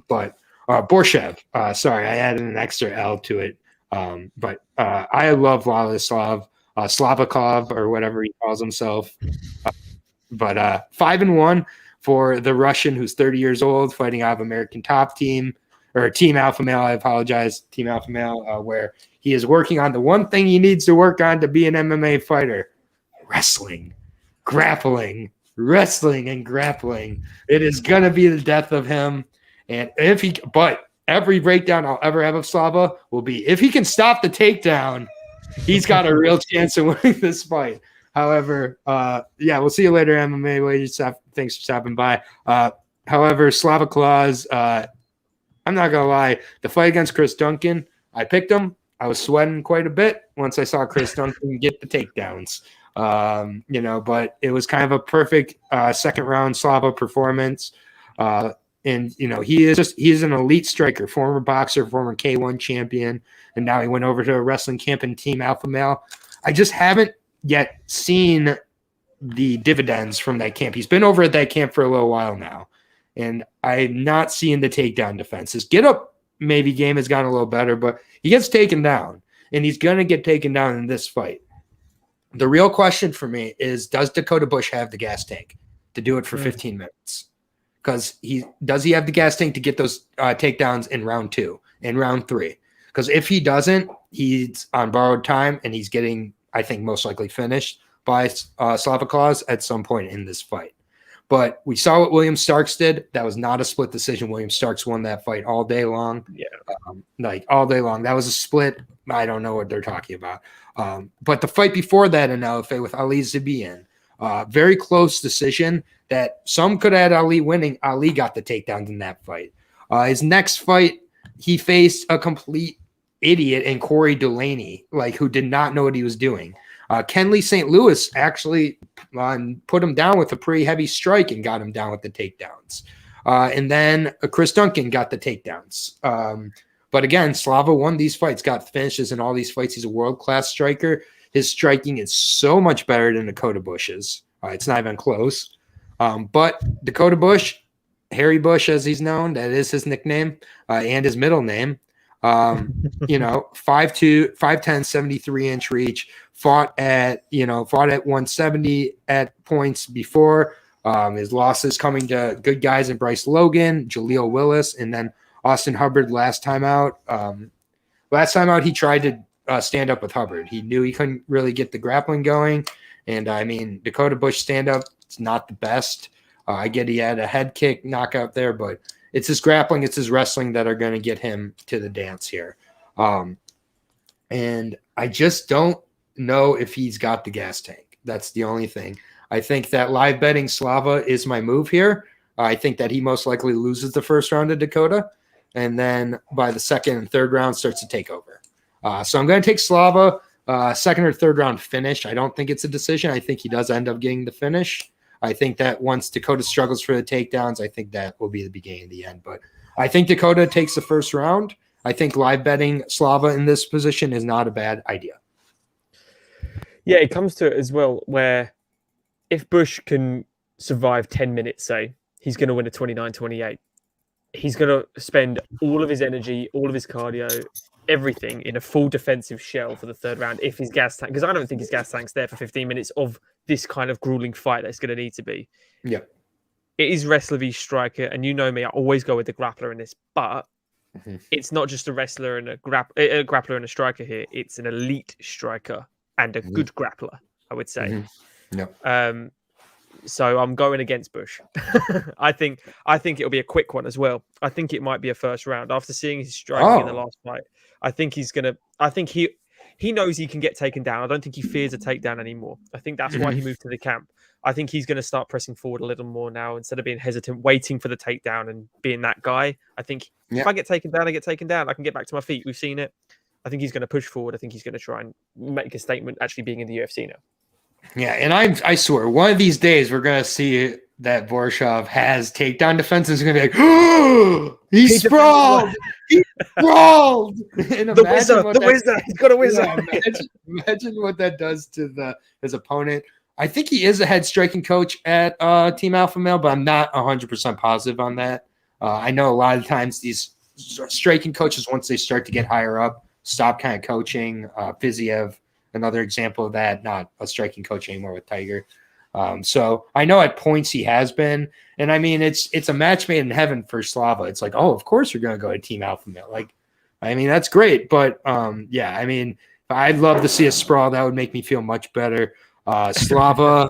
But Borshev, sorry, I added an extra L to it. But I love Vladislav Slavakov, or whatever he calls himself. But 5-1 for the Russian, who's 30 years old, fighting out of American Top Team, or Team Alpha Male. I apologize, Team Alpha Male, where he is working on the one thing he needs to work on to be an MMA fighter: wrestling, wrestling and grappling. It is gonna be the death of him. And but every breakdown I'll ever have of Slava will be if he can stop the takedown, he's got a real chance of winning this fight. However, we'll see you later, MMA wages. Thanks for stopping by. However, Slava Claus, I'm not gonna lie, the fight against Chris Duncan, I picked him. I was sweating quite a bit once I saw Chris Duncan get the takedowns. But it was kind of a perfect second round Slava performance. And he's an elite striker, former boxer, former K1 champion, and now he went over to a wrestling camp in Team Alpha Male. I just haven't yet seen the dividends from that camp. He's been over at that camp for a little while now, and I'm not seeing the takedown defense. His get up maybe game has gotten a little better, but he gets taken down, and he's going to get taken down in this fight. The real question for me is, does Dakota Bush have the gas tank to do it for 15 minutes? Because does he have the gas tank to get those takedowns in round 2, in round 3? Because if he doesn't, he's on borrowed time, and he's getting, I think, most likely finished by Slava Claus at some point in this fight. But we saw what William Starks did. That was not a split decision. William Starks won that fight all day long. Yeah, all day long. That was a split. I don't know what they're talking about. But the fight before that in LFA with Ali Zabian, very close decision that some could have had Ali winning. Ali got the takedowns in that fight. His next fight, he faced a complete idiot in Corey Delaney, who did not know what he was doing. Kenley St. Louis actually put him down with a pretty heavy strike and got him down with the takedowns. And then Chris Duncan got the takedowns. But again, Slava won these fights, got finishes in all these fights. He's a world-class striker. His striking is so much better than Dakota Bush's. It's not even close. But Dakota Bush, Harry Bush, as he's known, that is his nickname, and his middle name. 5'2", 5'10", 73-inch reach, fought at 170 at points before. His losses coming to good guys in Bryce Logan, Jaleel Willis, and then Austin Hubbard last time out. Last time out, he tried to stand up with Hubbard. He knew he couldn't really get the grappling going. And I mean, Dakota Bush stand up, it's not the best. I get he had a head kick knockout there, but it's his grappling, it's his wrestling that are going to get him to the dance here. And I just don't know if he's got the gas tank. That's the only thing. I think that live betting Slava is my move here. I think that he most likely loses the first round to Dakota, and then by the second and third round starts to take over. So I'm going to take Slava, second or third round finish. I don't think it's a decision. I think he does end up getting the finish. I think that once Dakota struggles for the takedowns, I think that will be the beginning of the end. But I think Dakota takes the first round. I think live betting Slava in this position is not a bad idea. Yeah, it comes to it as well, where if Bush can survive 10 minutes, say, he's going to win a 29-28. He's going to spend all of his energy, all of his cardio, everything in a full defensive shell for the third round if his gas tank, because I don't think his gas tank's there for 15 minutes of this kind of grueling fight that's going to need to be. Yeah. It is wrestler v striker, and you know me, I always go with the grappler in this, but it's not just a wrestler and a grappler and a striker here. It's an elite striker and a good grappler, I would say. Yeah. So I'm going against Bush. I think it'll be a quick one as well. I think it might be a first round. After seeing his striking in the last fight, I think he knows he can get taken down. I don't think he fears a takedown anymore. I think that's why he moved to the camp. I think he's going to start pressing forward a little more now instead of being hesitant, waiting for the takedown and being that guy. I think if I get taken down, I get taken down. I can get back to my feet. We've seen it. I think he's going to push forward. I think he's going to try and make a statement actually being in the UFC now. Yeah, and I swear, one of these days we're going to see that Vorshov has takedown defense and is going to be like, oh, he's sprawled! He's sprawled! The wizard! He's got a wizard! Yeah, imagine what that does to his opponent. I think he is a head striking coach at Team Alpha Male, but I'm not 100% positive on that. I know a lot of times these striking coaches, once they start to get higher up, stop kind of coaching. Fiziev, another example of that, not a striking coach anymore with Tiger. So I know at points he has been, and I mean it's a match made in heaven for Slava. It's like, oh, of course you're going to go to Team Alpha Male. Like, I mean that's great, but yeah, I mean I'd love to see a sprawl. That would make me feel much better. Slava,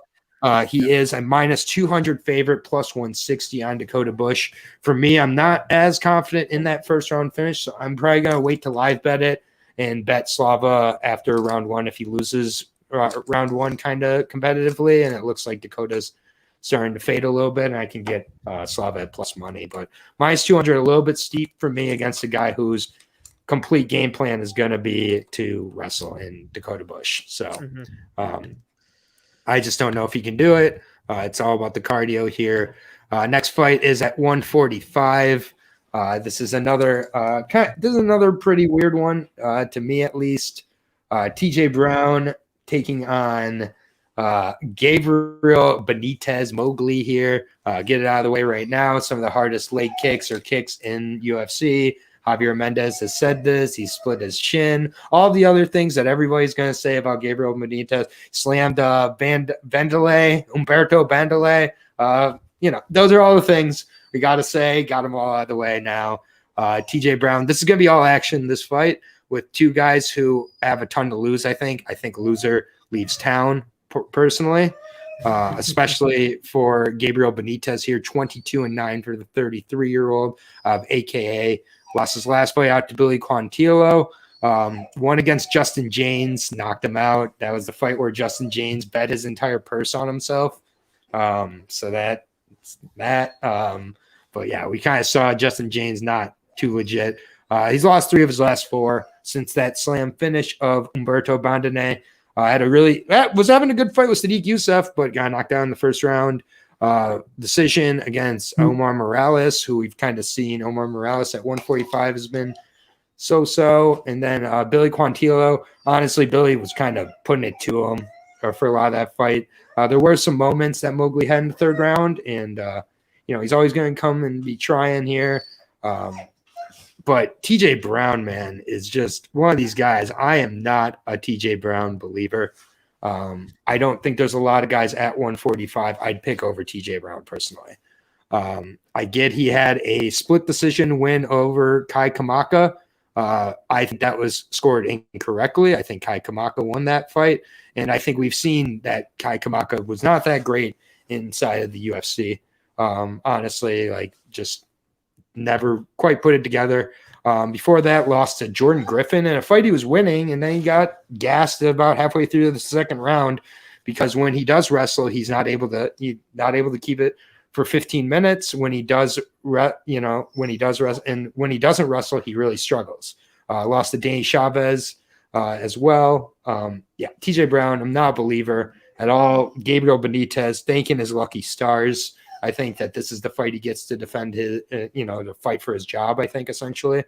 he is a minus 200 favorite, plus 160 on Dakota Bush. For me, I'm not as confident in that first round finish, so I'm probably going to wait to live bet it and bet Slava after round one if he loses round one kind of competitively. And it looks like Dakota's starting to fade a little bit, and I can get Slava at plus money. But minus 200, a little bit steep for me against a guy whose complete game plan is going to be to wrestle in Dakota Bush. So I just don't know if he can do it. It's all about the cardio here. Next fight is at 145. This is another pretty weird one to me, at least. TJ Brown taking on Gabriel Benitez Mowgli here. Get it out of the way right now. Some of the hardest leg kicks or kicks in UFC. Javier Mendez has said this. He split his shin. All the other things that everybody's going to say about Gabriel Benitez. Slammed Umberto Bandele. Those are all the things we got to say. Got them all out of the way now. TJ Brown, this is going to be all action, this fight, with two guys who have a ton to lose, I think. I think loser leaves town, personally, especially for Gabriel Benitez here, 22-9 for the 33-year-old, a.k.a. lost his last fight out to Billy Quantillo. Won against Justin James, knocked him out. That was the fight where Justin James bet his entire purse on himself. So that's that. But yeah, we kind of saw Justin James not too legit. He's lost 3 of his last 4 since that slam finish of Umberto Bandele. Was having a good fight with Sadiq Youssef, but got knocked down in the first round. Decision against Omar Morales, who we've kind of seen. Omar Morales at 145 has been so. And then Billy Quantillo. Honestly, Billy was kind of putting it to him for a lot of that fight. There were some moments that Mowgli had in the third round, and he's always going to come and be trying here. But TJ Brown, man, is just one of these guys. I am not a TJ Brown believer. I don't think there's a lot of guys at 145 I'd pick over TJ Brown personally. I get he had a split decision win over Kai Kamaka. I think that was scored incorrectly. I think Kai Kamaka won that fight. And I think we've seen that Kai Kamaka was not that great inside of the UFC. Honestly, just never quite put it together. Before that, lost to Jordan Griffin in a fight he was winning, and then he got gassed about halfway through the second round because when he does wrestle, he's not able to keep it for 15 minutes. When he does, wrestle, and when he doesn't wrestle, he really struggles. Lost to Danny Chavez as well. TJ Brown, I'm not a believer at all. Gabriel Benitez, thanking his lucky stars. I think that this is the fight he gets to defend his, to fight for his job, I think, essentially.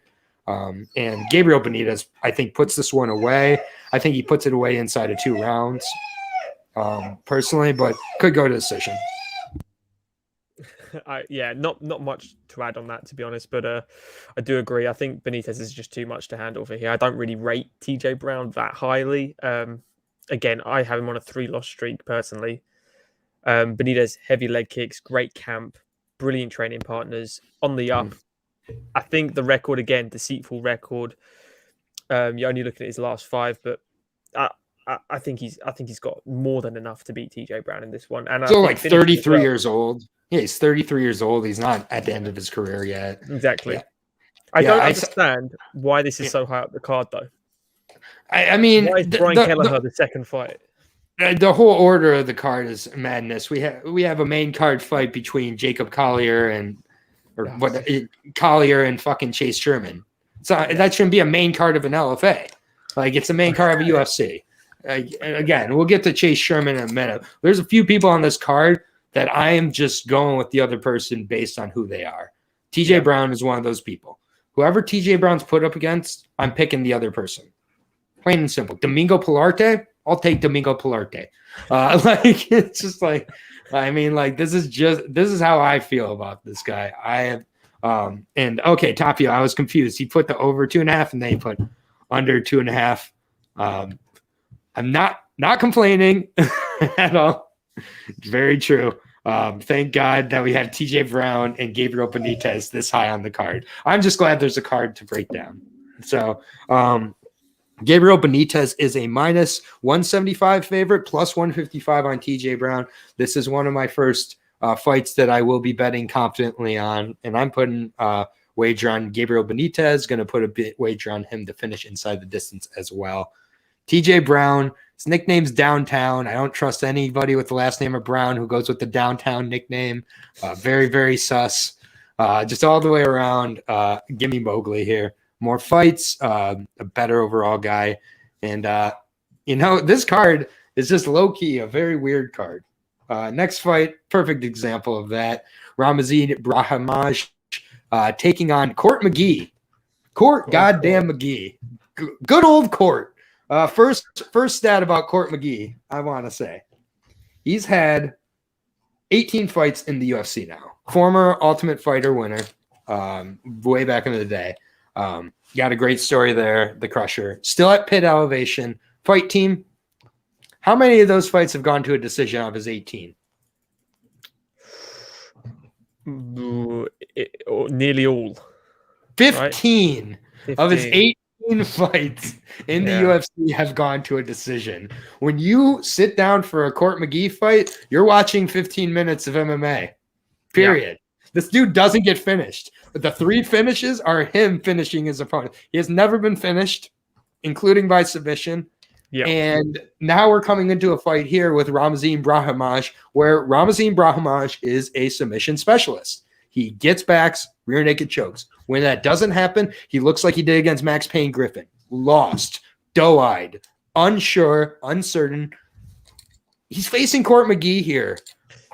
And Gabriel Benitez, I think, puts this one away. I think he puts it away inside of 2 rounds, personally, but could go to decision. Not much to add on that, to be honest, but I do agree. I think Benitez is just too much to handle for here. I don't really rate TJ Brown that highly. Again, I have him on a 3-loss streak personally. Benitez, heavy leg kicks, great camp, brilliant training partners, on the up. I think the record, again, deceitful record. You're only looking at his last 5, but I think he's got more than enough to beat TJ Brown in this one. And so, 33 years old. Yeah, he's 33 years old. He's not at the end of his career yet. Exactly. Yeah. I don't understand why this is so high up the card, though. I mean, why is Brian Kelleher the second fight? The whole order of the card is madness. We have a main card fight between Jacob Collier and Collier and fucking Chase Sherman. So that shouldn't be a main card of an LFA. It's a main card of a UFC. Again, we'll get to Chase Sherman in a minute. There's a few people on this card that I am just going with the other person based on who they are. TJ Brown is one of those people. Whoever TJ Brown's put up against, I'm picking the other person. Plain and simple. Domingo Polarte, I'll take Domingo Polarte. It's just this is how I feel about this guy. I have, Tapio, I was confused. He put the over 2.5 and then he put under 2.5. I'm not complaining at all. It's very true. Thank God that we have TJ Brown and Gabriel Benitez this high on the card. I'm just glad there's a card to break down. So, Gabriel Benitez is a minus 175 favorite, plus 155 on TJ Brown. This is one of my first fights that I will be betting confidently on, and I'm putting wager on Gabriel Benitez, going to put a wager on him to finish inside the distance as well. TJ Brown, his nickname's Downtown. I don't trust anybody with the last name of Brown who goes with the Downtown nickname. Very, very sus. Just all the way around. Give me Mowgli here. More fights, a better overall guy. And, this card is just low-key, a very weird card. Next fight, perfect example of that. Ramazin Brahmaj taking on Court Mcgee. Goddamn Mcgee. Good old Court. First stat about Court Mcgee, I want to say. He's had 18 fights in the UFC now. Former Ultimate Fighter winner way back in the day. Got a great story there, the Crusher. Still at Pit Elevation. Fight team. How many of those fights have gone to a decision out of his 18? Nearly all. 15 right? of his 18 fights in the UFC have gone to a decision. When you sit down for a Court Mcgee fight, you're watching 15 minutes of MMA. Period. Yeah. This dude doesn't get finished. But the 3 finishes are him finishing his opponent. He has never been finished, including by submission. Yeah. And now we're coming into a fight here with Ramazin Brahmaj, where Ramazin Brahmaj is a submission specialist. He gets backs, rear naked chokes. When that doesn't happen, he looks like he did against Max Payne Griffin. Lost, doe-eyed, unsure, uncertain. He's facing Court Mcgee here.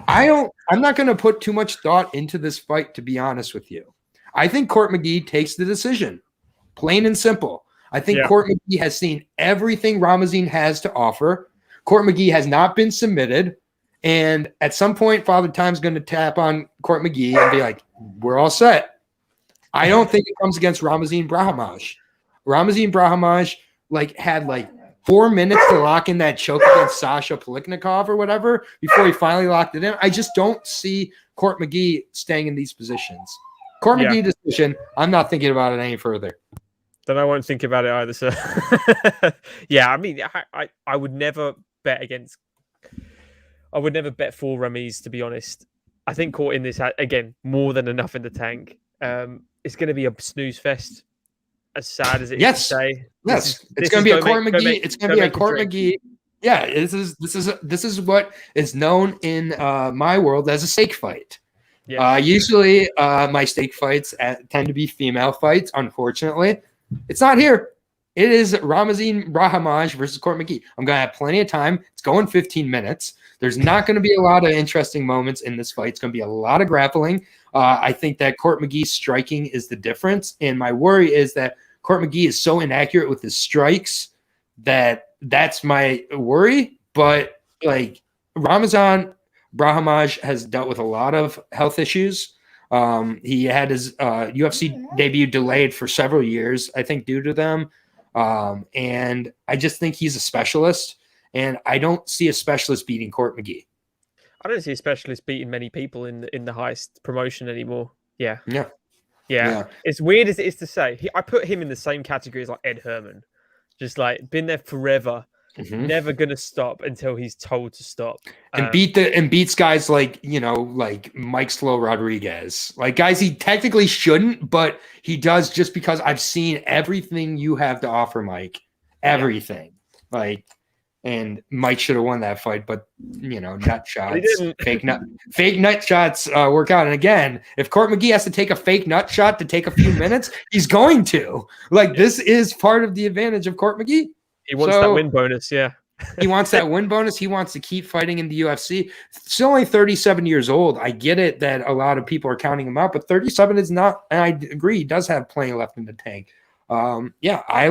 I'm not going to put too much thought into this fight, to be honest with you. I think Court Mcgee takes the decision. Plain and simple. I think Yeah. Court McGee has seen everything Ramazine has to offer. Court McGee has not been submitted. And at some point, Father Time's going to tap on Court McGee and be like, we're all set. I don't think it comes against Ramazin Brahmaj. Ramazin Brahmaj had 4 minutes to lock in that choke against Sasha Paliknikov or whatever before he finally locked it in. I just don't see Court McGee staying in these positions. Court McGee decision, I'm not thinking about it any further. Then I won't think about it either, sir. Yeah, I mean, I would never bet against. I would never bet for Ramiz, to be honest. I think Court in this, again, more than enough in the tank. It's going to be a snooze fest, as sad as it is to say. Yes, it's going to be a Court McGee. It's going to be a Court McGee. Yeah, this is what is known in my world as a steak fight. Yeah. Usually, my steak fights tend to be female fights. Unfortunately, it's not here. It is Ramazin Brahmaj versus Court McGee. I'm going to have plenty of time. It's going 15 minutes. There's not going to be a lot of interesting moments in this fight. It's going to be a lot of grappling. I think that Court McGee's striking is the difference. And my worry is that Court McGee is so inaccurate with his strikes that's my worry. But Ramazin Brahmaj has dealt with a lot of health issues. He had his UFC debut delayed for several years, I think, due to them. And I just think he's a specialist, and I don't see a specialist beating Court McGee. I don't see a specialist beating many people in the highest promotion anymore. Yeah. It's weird as it is to say. I put him in the same category as Ed Herman, just been there forever, never gonna stop until he's told to stop, and beats guys like Mike Slow Rodriguez, guys he technically shouldn't, but he does just because I've seen everything you have to offer, Mike. Everything, and Mike should have won that fight, but nut shots, fake nut shots work out. And again, if Court McGee has to take a fake nut shot to take a few minutes, he's going to. This is part of the advantage of Court McGee. He wants that win bonus, yeah. He wants that win bonus. He wants to keep fighting in the UFC. Still only 37 years old. I get it that a lot of people are counting him out, but 37 is not, and I agree, he does have plenty left in the tank. I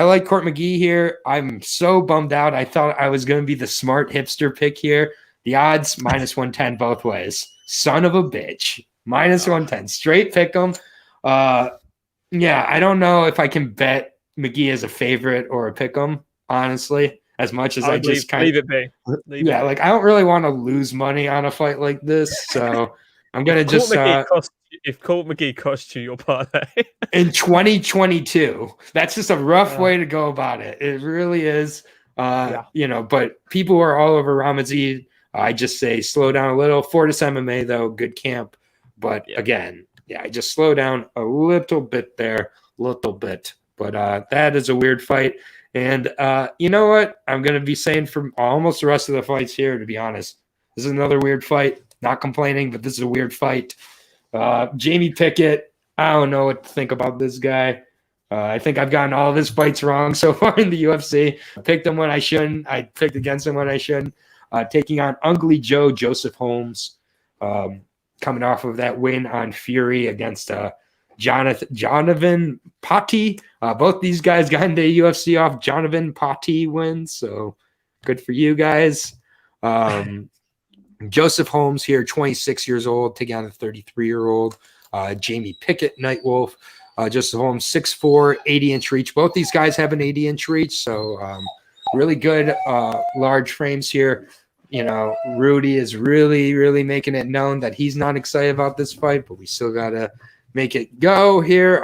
like Court McGee here. I'm so bummed out. I thought I was going to be the smart hipster pick here. The odds, -110 both ways. Son of a bitch. -110. Straight pick 'em. I don't know if I can bet McGee as a favorite or a pick 'em, honestly, as much as I just kind of leave it be. I don't really want to lose money on a fight like this, so I'm going to just if Court McGee cost you your parlay in 2022, that's just a rough way to go about it. It really is. But people are all over Ramazine. I just say slow down a little. Fortis MMA though, good camp. But again, I just slow down a little bit there, But that is a weird fight. And you know what? I'm going to be saying for almost the rest of the fights here, to be honest. This is another weird fight. Not complaining, but this is a weird fight. Jamie Pickett, I don't know what to think about this guy. I think I've gotten all of his fights wrong so far in the UFC. I picked him when I shouldn't. I picked against him when I shouldn't. Taking on Ugly Joe Joseph Holmes, coming off of that win on Fury against Jonathan Patti. Both these guys got into the UFC off Jonathan Patti wins, so good for you guys. Joseph Holmes here, 26 years old, taking on a 33-year-old Jamie Pickett, Nightwolf. Joseph Holmes, 6'4", 80-inch reach. Both these guys have an 80-inch reach, so really good large frames here. Rudy is really, really making it known that he's not excited about this fight, but we still got to make it go here.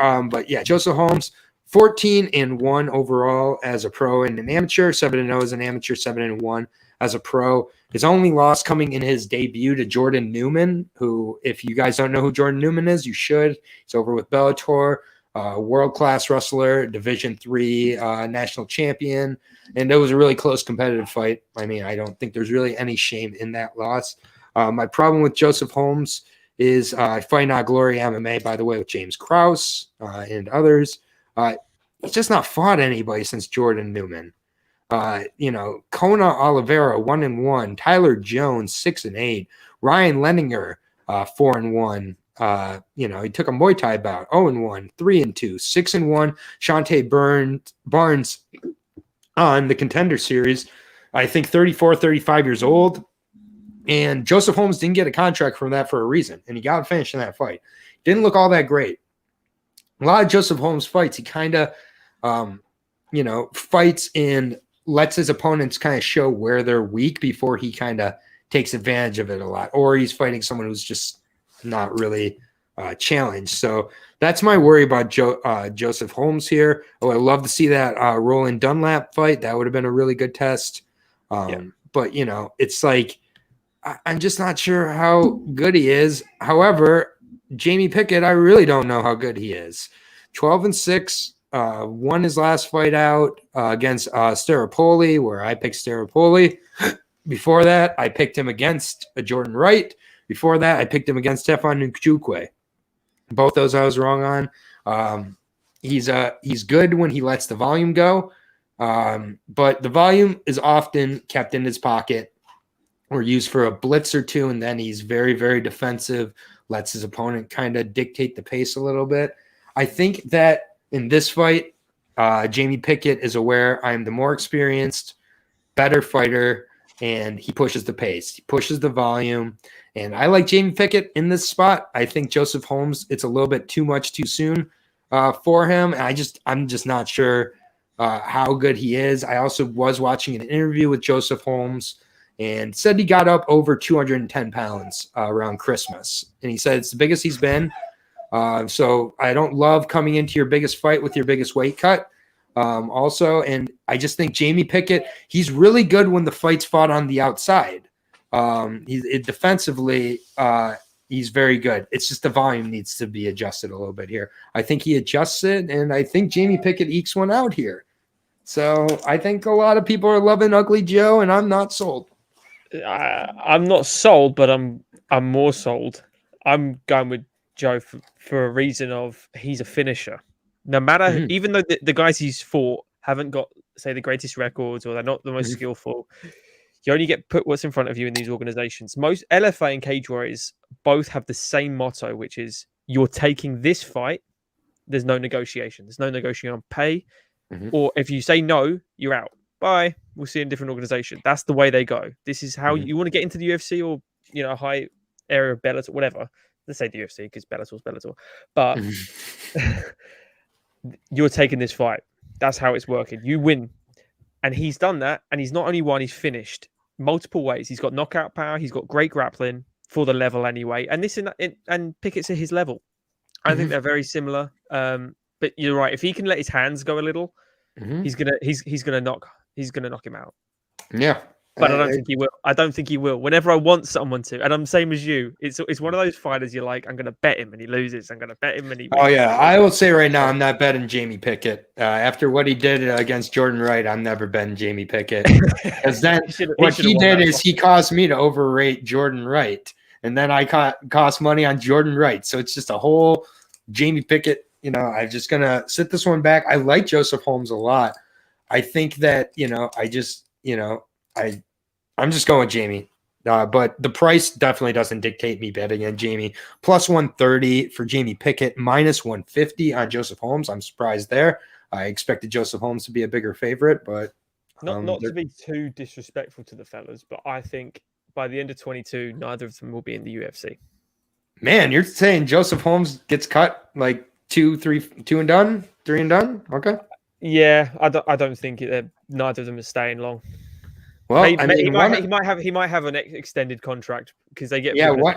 Joseph Holmes, 14-1 overall as a pro and an amateur, 7-0 as an amateur, 7-1 as a pro. His only loss coming in his debut to Jordan Newman, who, if you guys don't know who Jordan Newman is, you should. He's over with Bellator, world-class wrestler, Division III national champion, and it was a really close competitive fight. I mean, I don't think there's really any shame in that loss. My problem with Joseph Holmes is Fight Not Glory MMA, by the way, with James Krause and others. He's just not fought anybody since Jordan Newman. Kona Oliveira, 1-1. Tyler Jones, 6-8. Ryan Lenninger, 4-1. He took a Muay Thai bout, 0-1, 3-2, 6-1. Shante Barnes on the Contender Series, I think 34, 35 years old. And Joseph Holmes didn't get a contract from that for a reason, and he got finished in that fight. Didn't look all that great. A lot of Joseph Holmes fights, he kind of, fights and lets his opponents kind of show where they're weak before he kind of takes advantage of it a lot. Or he's fighting someone who's just not really challenged. So that's my worry about Joseph Holmes here. Oh, I'd love to see that Roland Dunlap fight. That would have been a really good test. But, it's like, I'm just not sure how good he is. However, Jamie Pickett, I really don't know how good he is. 12-6, won his last fight out against Staropoli, where I picked Staropoli. Before that, I picked him against Jordan Wright. Before that, I picked him against Stefan Nchukwu. Both those I was wrong on. He's good when he lets the volume go, but the volume is often kept in his pocket or used for a blitz or two, and then he's very, very defensive, lets his opponent kind of dictate the pace a little bit. I think that in this fight, Jamie Pickett is aware I'm the more experienced, better fighter, and he pushes the pace. He pushes the volume, and I like Jamie Pickett in this spot. I think Joseph Holmes, it's a little bit too much too soon for him, and I'm just not sure how good he is. I also was watching an interview with Joseph Holmes, and said he got up over 210 pounds around Christmas. And he said it's the biggest he's been. So I don't love coming into your biggest fight with your biggest weight cut also. And I just think Jamie Pickett, he's really good when the fight's fought on the outside. Defensively, he's very good. It's just the volume needs to be adjusted a little bit here. I think he adjusts it, and I think Jamie Pickett ekes one out here. So I think a lot of people are loving Ugly Joe, and I'm not sold. I'm not sold, but I'm more sold. I'm going with Joe for a reason of he's a finisher. No matter, even though the guys he's fought haven't got, say, the greatest records or they're not the most skillful, you only get put what's in front of you in these organizations. Most LFA and Cage Warriors both have the same motto, which is you're taking this fight. There's no negotiation. There's no negotiation on pay. Or if you say no, you're out. Bye. We'll see in a different organization. That's the way they go. This is how you want to get into the UFC or, a high area of Bellator, whatever. Let's say the UFC because Bellator's Bellator. But you're taking this fight. That's how it's working. You win. And he's done that. And he's not only won, he's finished multiple ways. He's got knockout power. He's got great grappling for the level anyway. And and Pickett's at his level. I think they're very similar. But you're right. If he can let his hands go a little, he's gonna knock him out. Yeah, but I don't think he will. I don't think he will. Whenever I want someone to, and I'm same as you. It's one of those fighters you're like, I'm gonna bet him and he loses. I'm gonna bet him and he wins. Oh yeah, I will say right now, I'm not betting Jamie Pickett. After what he did against Jordan Wright, I'm never betting Jamie Pickett. Because then what he did is he caused me to overrate Jordan Wright, and then I cost money on Jordan Wright. So it's just a whole Jamie Pickett. I'm just gonna sit this one back. I like Joseph Holmes a lot. I think that I'm just going with Jamie. But the price definitely doesn't dictate me betting on Jamie. Plus 130 for Jamie Pickett, minus 150 on Joseph Holmes. I'm surprised there. I expected Joseph Holmes to be a bigger favorite, but not to be too disrespectful to the fellas, but I think by the end of 22, neither of them will be in the UFC. Man, you're saying Joseph Holmes gets cut like 2 and done, 3 and done? Okay. Yeah, I don't think neither of them are staying long. Well, he might have an extended contract because they get Well,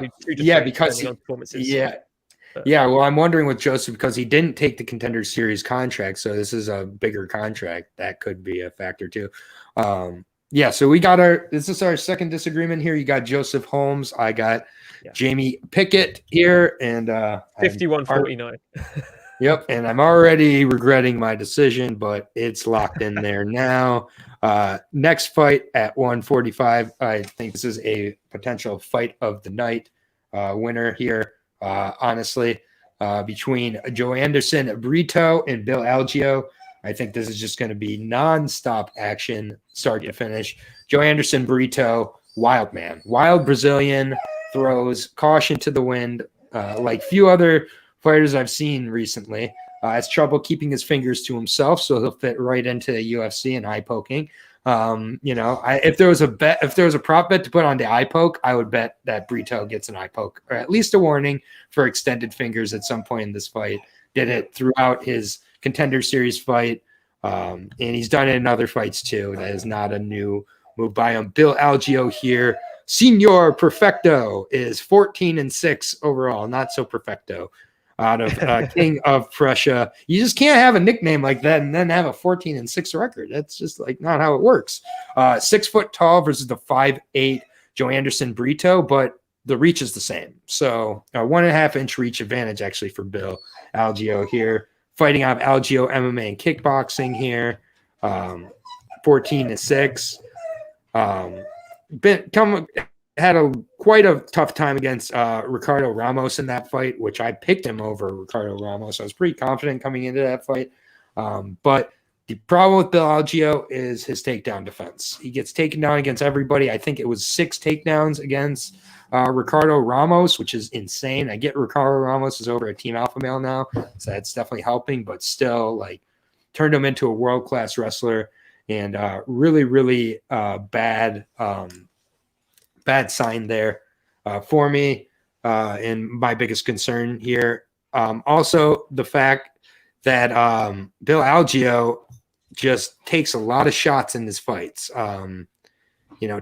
I'm wondering with Joseph because he didn't take the Contender Series contract, so this is a bigger contract that could be a factor too. So we got this is our second disagreement here. You got Joseph Holmes, I got Jamie Pickett here, and 51-49. Yep, and I'm already regretting my decision, but it's locked in there now. Next fight at 145. I think this is a potential fight of the night winner here. Honestly, between Joe Anderson, Brito, and Bill Algio. I think this is just going to be nonstop action, start to finish. Joe Anderson, Brito, wild man, wild Brazilian, throws caution to the wind, like few other fighters I've seen recently. Has trouble keeping his fingers to himself, so he'll fit right into the UFC and eye poking. If there was a prop bet to put on the eye poke, I would bet that Brito gets an eye poke or at least a warning for extended fingers at some point in this fight. Did it throughout his Contender Series fight, and he's done it in other fights too. That is not a new move by him. Bill Algio here, Senor Perfecto, is 14-6 overall, not so perfecto. Out of King of Prussia. You just can't have a nickname like that and then have a 14-6 record. That's just like not how it works. 6 foot tall versus the 5'8" Joe Anderson Brito, but the reach is the same. So a 1.5 inch reach advantage actually for Bill Algio here. Fighting out of Algio MMA and kickboxing here. 14-6. Had quite a tough time against Ricardo Ramos in that fight, which I picked him over Ricardo Ramos. I was pretty confident coming into that fight. But the problem with Bill Algio is his takedown defense. He gets taken down against everybody. I think it was 6 takedowns against Ricardo Ramos, which is insane. I get Ricardo Ramos is over at Team Alpha Male now, so that's definitely helping, but still like turned him into a world-class wrestler and really, really bad sign there for me, and my biggest concern here. Also, the fact that Bill Algio just takes a lot of shots in his fights.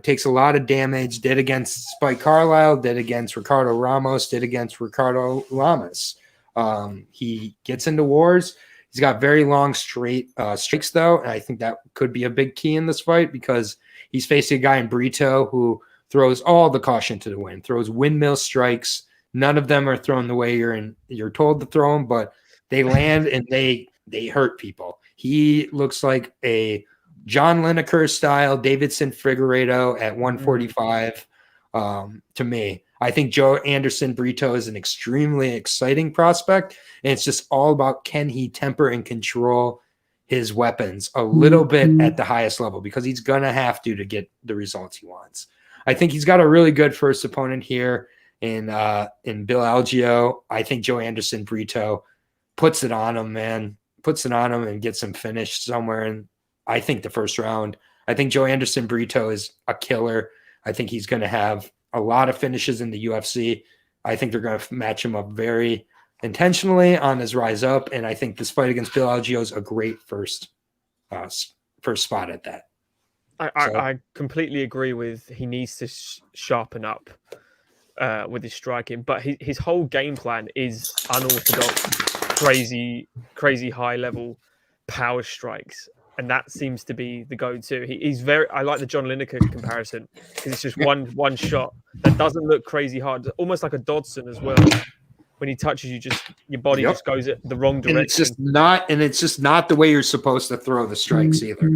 Takes a lot of damage. Did against Spike Carlisle, did against Ricardo Ramos, did against Ricardo Lamas. He gets into wars. He's got very long streaks, though, and I think that could be a big key in this fight because he's facing a guy in Brito who throws all the caution to the wind, throws windmill strikes. None of them are thrown the way you're told to throw them, but they land and they hurt people. He looks like a John Lineker style Davidson Figueiredo at 145 to me. I think Joe Anderson Brito is an extremely exciting prospect, and it's just all about can he temper and control his weapons a little bit at the highest level because he's going to have to get the results he wants. I think he's got a really good first opponent here in Bill Algio. I think Joe Anderson Brito puts it on him, man. Puts it on him and gets him finished somewhere in, I think, the first round. I think Joe Anderson Brito is a killer. I think he's going to have a lot of finishes in the UFC. I think they're going to match him up very intentionally on his rise up, and I think this fight against Bill Algio is a great first spot at that. I completely agree with he needs to sharpen up with his striking, but his whole game plan is unorthodox, crazy high level power strikes, and that seems to be the go-to. He's very. I like the John Lineker comparison because it's just one shot that doesn't look crazy hard, almost like a Dodson as well. When he touches you, just your body just goes the wrong direction. And it's just not the way you're supposed to throw the strikes either.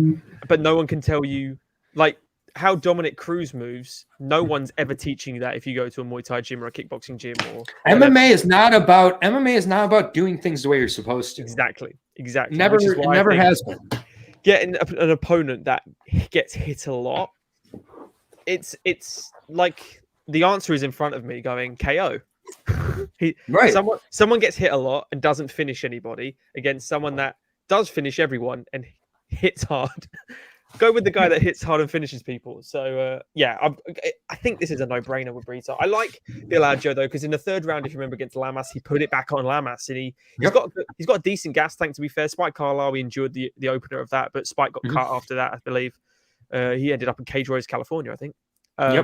But no one can tell you, like how Dominic Cruz moves. No one's ever teaching you that if you go to a Muay Thai gym or a kickboxing gym or MMA is not about doing things the way you're supposed to. Exactly. Never has been. Getting an opponent that gets hit a lot, it's like the answer is in front of me going KO. Right. Someone gets hit a lot and doesn't finish anybody against someone that does finish everyone and hits hard. Go with the guy that hits hard and finishes people. So I think this is a no-brainer with Brito. I like Bill Algio though, because in the third round, if you remember against Lamas, he put it back on Lamas, and he's got a decent gas tank. To be fair, Spike Carlisle, we endured the opener of that, but Spike got cut after that, I believe. He ended up in Cage Warriors, California, I think. I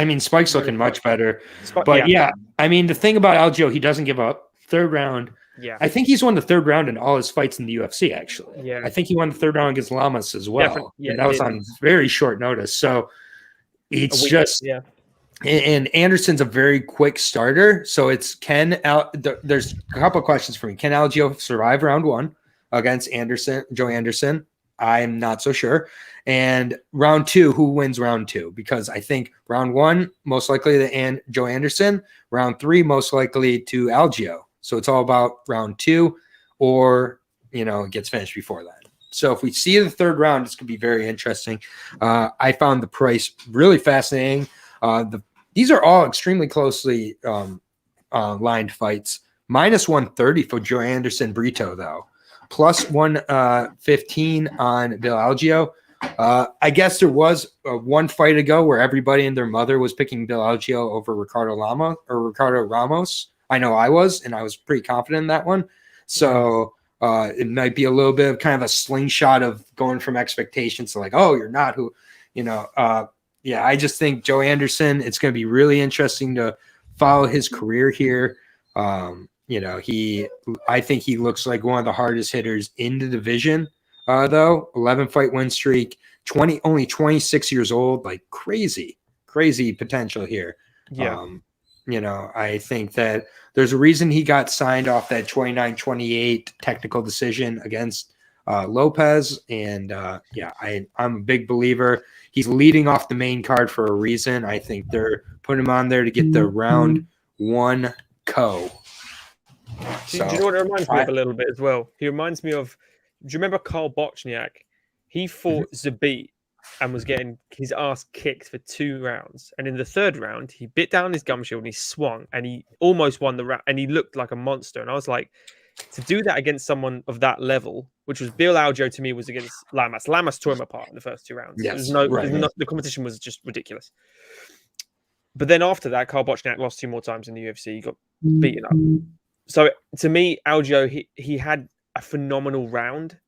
mean, Spike's looking much better. I mean, the thing about Algio, he doesn't give up. Third round. Yeah. I think he's won the third round in all his fights in the UFC, actually. Yeah. I think he won the third round against Lamas as well. Yeah, and that was on very short notice. So it's just and Anderson's a very quick starter. So it's there's a couple of questions for me. Can Algio survive round 1 against Joe Anderson? I'm not so sure. And round 2, who wins round 2? Because I think round 1, most likely to Joe Anderson. Round 3, most likely to Algio. So it's all about round 2 or, it gets finished before that. So if we see the third round, it's going to be very interesting. I found the price really fascinating. These are all extremely closely lined fights. Minus 130 for Joe Anderson Brito, though. Plus 115 on Bill Algio. I guess there was one fight ago where everybody and their mother was picking Bill Algio over Ricardo Ramos. I know I was, and I was pretty confident in that one. So it might be a little bit of kind of a slingshot of going from expectations to like, oh, you're not who, yeah, I just think Joe Anderson, it's going to be really interesting to follow his career here. I think he looks like one of the hardest hitters in the division, though. 11 fight win streak, only 26 years old, like crazy potential here. Yeah. I think that there's a reason he got signed off that 29-28 technical decision against Lopez. And I'm a big believer. He's leading off the main card for a reason. I think they're putting him on there to get the round one co. Do you know what it reminds me of a little bit as well? He reminds me of, do you remember Karl Bochniak? He fought Zabit and was getting his ass kicked for 2 rounds. And in the 3rd round, he bit down his gum shield and he swung and he almost won the round and he looked like a monster. And I was like, to do that against someone of that level, which was Bill Algio to me, was against Lamas. Lamas tore him apart in the first 2 rounds. Yes, the competition was just ridiculous. But then after that, Karl Bochniak lost 2 more times in the UFC. He got beaten up. So to me, Algio, he had a phenomenal round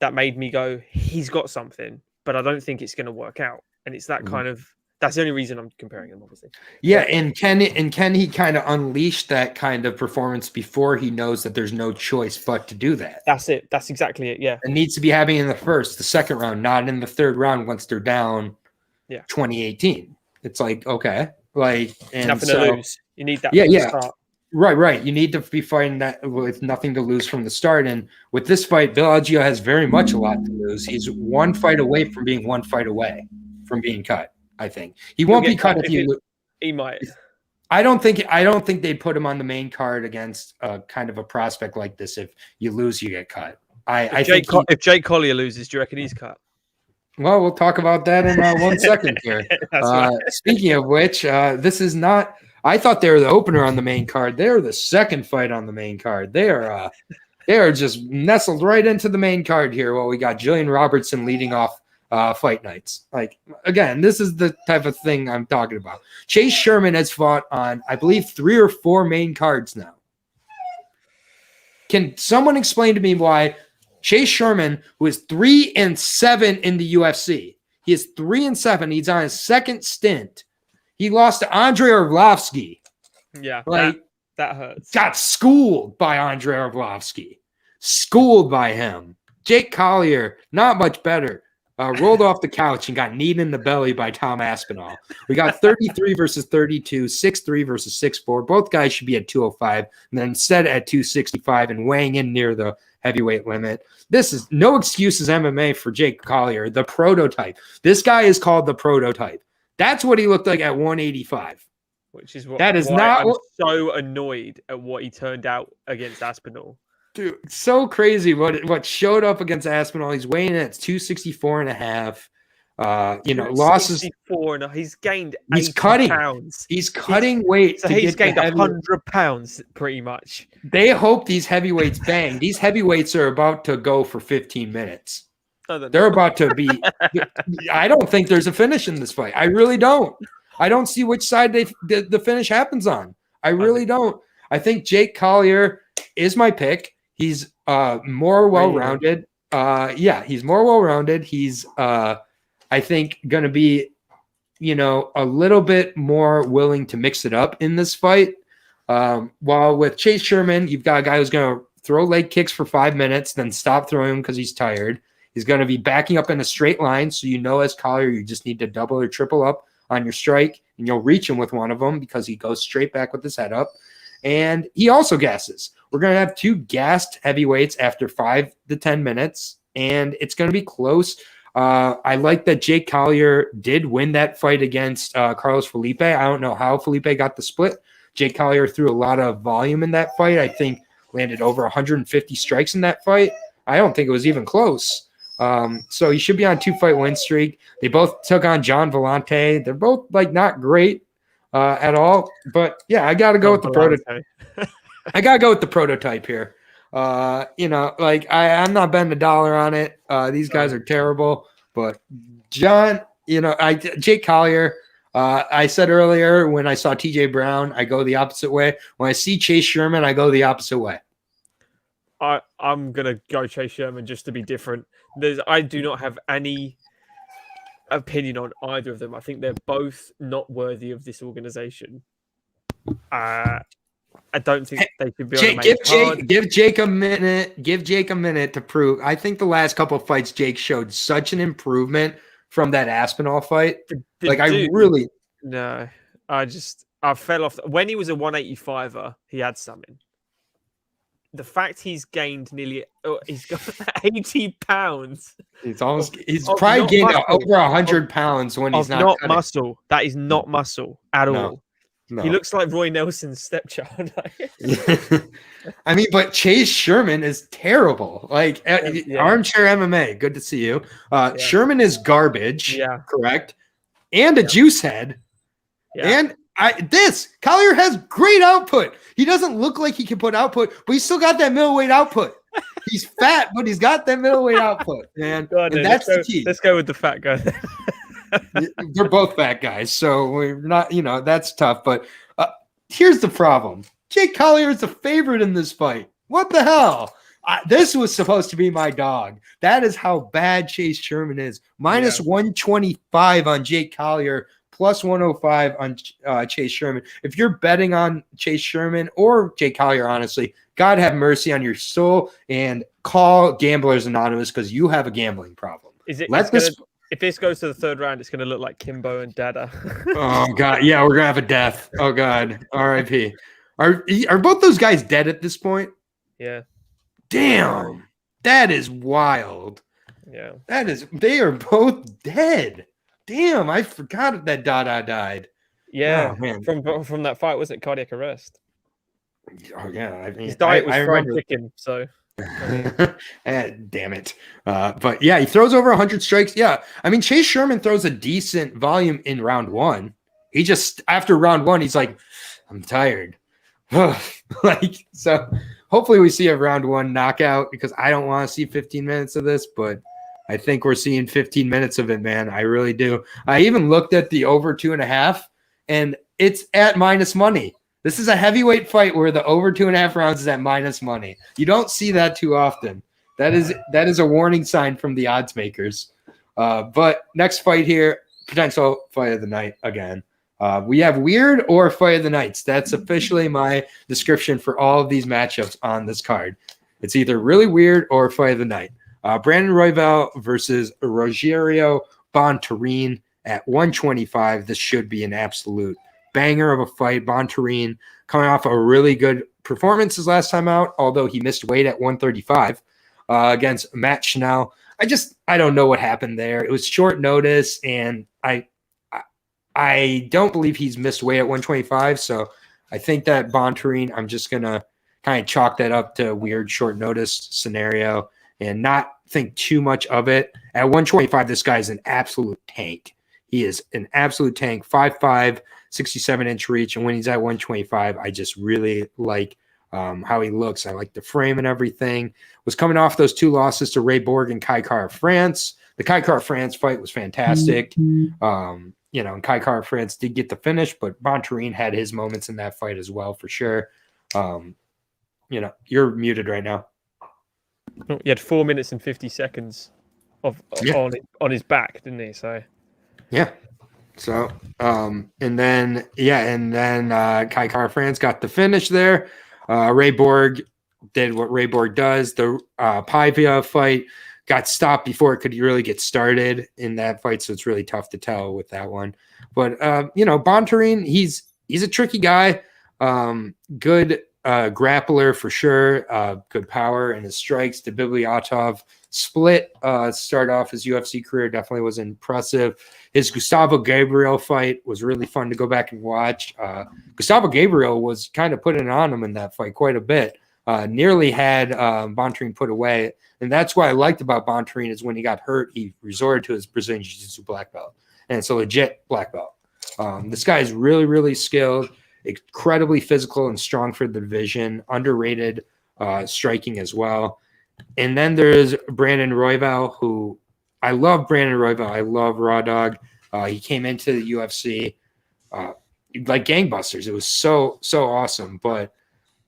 that made me go, he's got something, but I don't think it's going to work out. And it's that kind of, that's the only reason I'm comparing him, obviously. Yeah, and can he kind of unleash that kind of performance before he knows that there's no choice but to do that? That's it. That's exactly it. Yeah. It needs to be happening in the 2nd round, not in the 3rd round once they're down 2018. It's like, okay. Like, and nothing to lose. You need that. Start. Right. You need to be fighting that with nothing to lose from the start. And with this fight, Bill Algio has very much a lot to lose. He's 1 fight away from being 1 fight away from being cut. I think he won't be cut if he might. I don't think they'd put him on the main card against kind of a prospect like this. If you lose, you get cut. If Jake Collier loses, do you reckon he's cut? Well, we'll talk about that in 1 second here. Right. Speaking of which, this is not. I thought they were the opener on the main card. They're the 2nd fight on the main card. They are just nestled right into the main card here. Well, we got Jillian Robertson leading off fight nights. Like, again, this is the type of thing I'm talking about. Chase Sherman has fought on, I believe, 3 or 4 main cards now. Can someone explain to me why Chase Sherman, who is 3-7 in the UFC, he is 3-7. He's on his 2nd stint. He lost to Andrei Arlovsky. Yeah, that hurts. Got schooled by Andrei Arlovsky. Schooled by him. Jake Collier, not much better. Rolled off the couch and got kneed in the belly by Tom Aspinall. We got 33 versus 32, 6'3 versus 6'4. Both guys should be at 205, and then instead at 265 and weighing in near the heavyweight limit. This is no excuses MMA for Jake Collier, the prototype. This guy is called the prototype. That's what he looked like at 185. Which is what that is not. I'm so annoyed at what he turned out against Aspinall. Dude, so crazy what showed up against Aspinall. He's weighing in at 264 and a half. Losses. He's gained. He's cutting pounds. He's cutting weight. So he's gained 100 pounds, pretty much. They hope these heavyweights bang. These heavyweights are about to go for 15 minutes. They're about to be. I don't think there's a finish in this fight. I really don't. I don't see which side the finish happens on. I really don't. I think Jake Collier is my pick. He's more well-rounded. He's more well-rounded. He's I think going to be, a little bit more willing to mix it up in this fight. While with Chase Sherman, you've got a guy who's going to throw leg kicks for 5 minutes, then stop throwing them because he's tired. He's going to be backing up in a straight line. So, as Collier, you just need to double or triple up on your strike, and you'll reach him with one of them because he goes straight back with his head up. And he also gasses. We're going to have 2 gassed heavyweights after 5 to 10 minutes, and it's going to be close. I like that Jake Collier did win that fight against Carlos Felipe. I don't know how Felipe got the split. Jake Collier threw a lot of volume in that fight. I think landed over 150 strikes in that fight. I don't think it was even close. So he should be on 2-fight win streak. They both took on John Vellante. They're both not great. at all. But yeah, I got to go with the prototype. I got to go with the prototype here. Like I'm not betting $1 on it. These guys are terrible. But John, Jake Collier. I said earlier when I saw TJ Brown, I go the opposite way. When I see Chase Sherman, I go the opposite way. I'm gonna go Chase Sherman just to be different. I do not have any opinion on either of them. I think they're both not worthy of this organization. I don't think they should be on the main give Jake a minute. Give Jake a minute to prove. I think the last couple of fights, Jake showed such an improvement from that Aspinall fight. I fell off. When he was a 185er, he had something. The fact he's gained he's got 80 pounds. He's probably gained over 100 pounds when he's not muscle. That is not muscle at all. No. He looks like Roy Nelson's stepchild. I mean, but Chase Sherman is terrible. Like Armchair MMA, good to see you. Sherman is garbage. Yeah, correct. And a juice head. Yeah. And Collier has great output. He doesn't look like he can put output, but he's still got that middleweight output. He's fat, but he's got that middleweight output, man. And that's the key. Let's go with the fat guy. They're both fat guys, so we're not, that's tough. But here's the problem. Jake Collier is the favorite in this fight. What the hell? This was supposed to be my dog. That is how bad Chase Sherman is. Minus 125 on Jake Collier. Plus 105 on Chase Sherman. If you're betting on Chase Sherman or Jake Collier, honestly, God have mercy on your soul and call Gamblers Anonymous because you have a gambling problem. If this goes to the third round, it's going to look like Kimbo and Dada. Oh, God. Yeah, we're going to have a death. Oh, God. R.I.P. Are both those guys dead at this point? Yeah. Damn. That is wild. Yeah. They are both dead. Damn, I forgot that Dada died. Yeah, from that fight, wasn't it cardiac arrest? Oh yeah, I mean, his diet was fried chicken. So, damn it. But yeah, he throws over 100 strikes. Yeah, I mean, Chase Sherman throws a decent volume in round one. He just after round one, he's like, I'm tired. So hopefully we see a round one knockout because I don't want to see 15 minutes of this, but. I think we're seeing 15 minutes of it, man. I really do. I even looked at the over 2.5, and it's at minus money. This is a heavyweight fight where the over 2.5 rounds is at minus money. You don't see that too often. That is a warning sign from the odds makers. But next fight here, potential fight of the night again. We have weird or fight of the nights. That's officially my description for all of these matchups on this card. It's either really weird or fight of the night. Brandon Roybal versus Rogerio Von Turin at 125. This should be an absolute banger of a fight. Von Turin coming off a really good performance his last time out, although he missed weight at 135 against Matt Schnell. I don't know what happened there. It was short notice, and I don't believe he's missed weight at 125. So I think that Von Turin, I'm just going to kind of chalk that up to a weird short notice scenario and not think too much of it. At 125, this guy is an absolute tank. He is an absolute tank, 5'5", 67-inch reach. And when he's at 125, I just really like how he looks. I like the frame and everything. Was coming off those 2 losses to Ray Borg and Kai Kara France. The Kai Kara France fight was fantastic. And Kai Kara France did get the finish, but Von Turin had his moments in that fight as well, for sure. You're muted right now. He had 4 minutes and 50 seconds on his back, didn't he? So yeah. So and then Kai Kara France got the finish there. Ray Borg did what Ray Borg does. The Paiva fight got stopped before it could really get started in that fight, so it's really tough to tell with that one. But Von Turin, he's a tricky guy. Good grappler for sure, good power in his strikes. The Bibliatov split start off his UFC career definitely was impressive. His Gustavo Gabriel fight was really fun to go back and watch. Gustavo Gabriel was kind of putting it on him in that fight quite a bit. Nearly had Von Turin put away, and that's what I liked about Von Turin is when he got hurt, he resorted to his Brazilian Jiu-Jitsu black belt, and it's a legit black belt. This guy is really, really skilled, incredibly physical and strong for the division, underrated striking as well. And then there's Brandon Roybal, who I love Brandon Roybal. I love Raw Dog. He came into the UFC like gangbusters. It was so awesome. But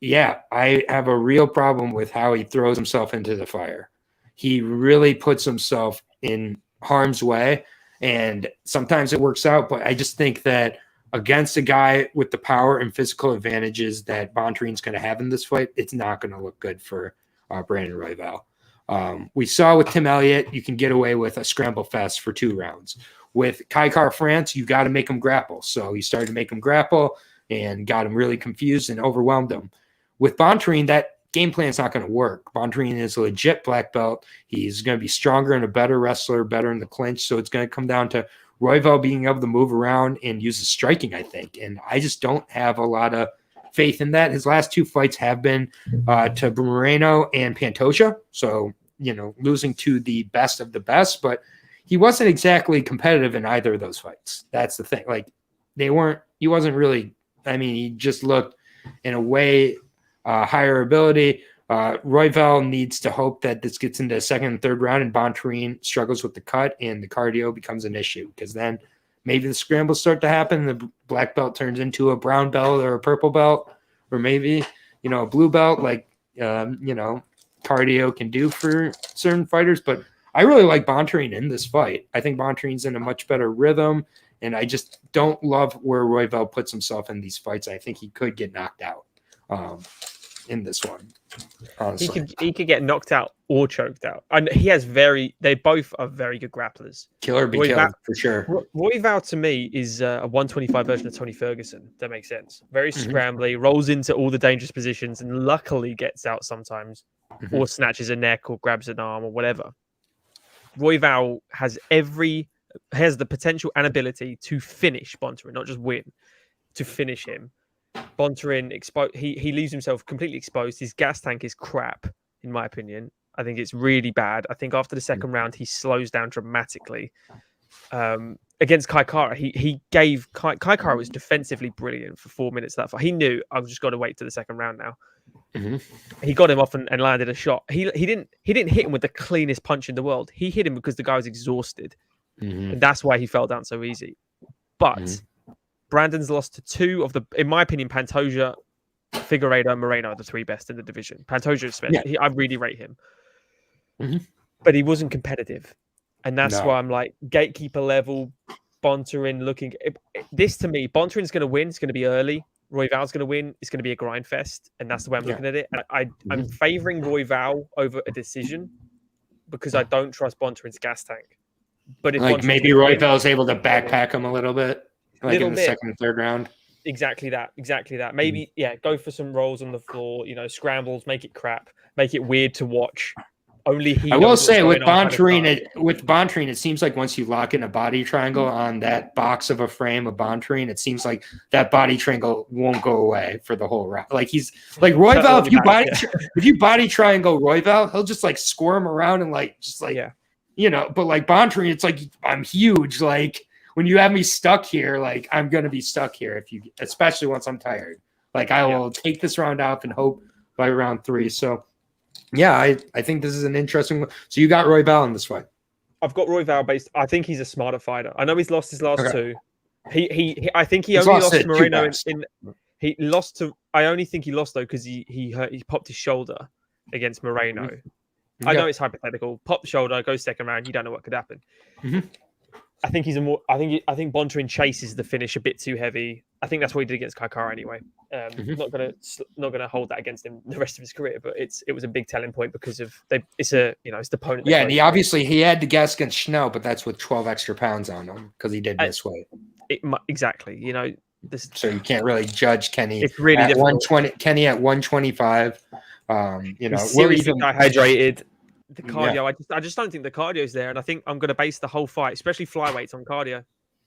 yeah, I have a real problem with how he throws himself into the fire. He really puts himself in harm's way, and sometimes it works out. But I just think that against a guy with the power and physical advantages that Von Turin's going to have in this fight, it's not going to look good for Brandon Roybal. We saw with Tim Elliott, you can get away with a scramble fest for 2 rounds. With Kattar France, you got to make him grapple. So he started to make him grapple and got him really confused and overwhelmed him. With Von Turin, that game plan is not going to work. Von Turin is a legit black belt. He's going to be stronger and a better wrestler, better in the clinch. So it's going to come down to Roy Val being able to move around and use his striking, I think. And I just don't have a lot of faith in that. His last 2 fights have been to Moreno and Pantoja. So, losing to the best of the best, but he wasn't exactly competitive in either of those fights. That's the thing. Like he wasn't really, he just looked in a way higher ability. Roy Val needs to hope that this gets into the 2nd and 3rd round and Von Turin struggles with the cut and the cardio becomes an issue, because then maybe the scrambles start to happen. The black belt turns into a brown belt or a purple belt, or maybe, a blue belt, like, cardio can do for certain fighters. But I really like Von Turin in this fight. I think Von Turin's in a much better rhythm, and I just don't love where Roy Val puts himself in these fights. I think he could get knocked out in this one. Honestly. He could get knocked out or choked out. And they both are very good grapplers. Killer be killed, for sure. Roy Val to me is a 125 version of Tony Ferguson. That makes sense. Very scrambly, rolls into all the dangerous positions and luckily gets out sometimes, or snatches a neck or grabs an arm or whatever. Roy Val has the potential and ability to finish Von Turin, not just win, to finish him. Von Turin he leaves himself completely exposed. His gas tank is crap, in my opinion. I think it's really bad. I think after the 2nd round, he slows down dramatically. Against Kattar, Kattar was defensively brilliant for 4 minutes that fight. He knew I've just got to wait to the 2nd round now. He got him off and landed a shot. He didn't hit him with the cleanest punch in the world. He hit him because the guy was exhausted, and that's why he fell down so easy. But Brandon's lost to 2 of the, in my opinion, Pantoja, Figueiredo, and Moreno are the 3 best in the division. Pantoja especially, I really rate him, but he wasn't competitive, and that's why I'm like gatekeeper level. Von Turin looking this to me. Von Turin's going to win. It's going to be early. Roy Val's going to win. It's going to be a grind fest, and that's the way I'm looking at it. I'm favoring Roy Val over a decision because I don't trust Von Turin's gas tank. But if maybe Roy Val's able to backpack him a little bit, like in the 2nd and 3rd round. Exactly that. Maybe go for some rolls on the floor. Scrambles, make it crap, make it weird to watch. Only he. I will say with Von Turin, it seems like once you lock in a body triangle on that box of a frame of Von Turin, it seems like that body triangle won't go away for the whole round. Like he's like Roy Val. If you body triangle Roy Val, he'll just like squirm around and But like Von Turin, it's like I'm huge. Like when you have me stuck here, like I'm gonna be stuck here especially once I'm tired. Like I will take this round off and hope by round 3. So. Yeah, I think this is an interesting one. So you got Roy Val in this fight? I've got Roy Val based. I think he's a smarter fighter. I know he's lost his last 2. I think he only lost to Moreno he lost to. I only think he lost though because he popped his shoulder against Moreno. I know it's hypothetical. Pop the shoulder, goes 2nd round. You don't know what could happen. I think he's a more. I think Von Turin chases the finish a bit too heavy. I think that's what he did against Kattar anyway. Not gonna hold that against him the rest of his career, but it was a big telling point because of it's the opponent. Yeah, and he had to guess against Schnell, but that's with 12 extra pounds on him because he did miss weight. Exactly. So you can't really judge Kenny. It's really at 120. Kenny at 125. Seriously dehydrated. The cardio, I just don't think the cardio's there, and I think I'm going to base the whole fight, especially flyweights, on cardio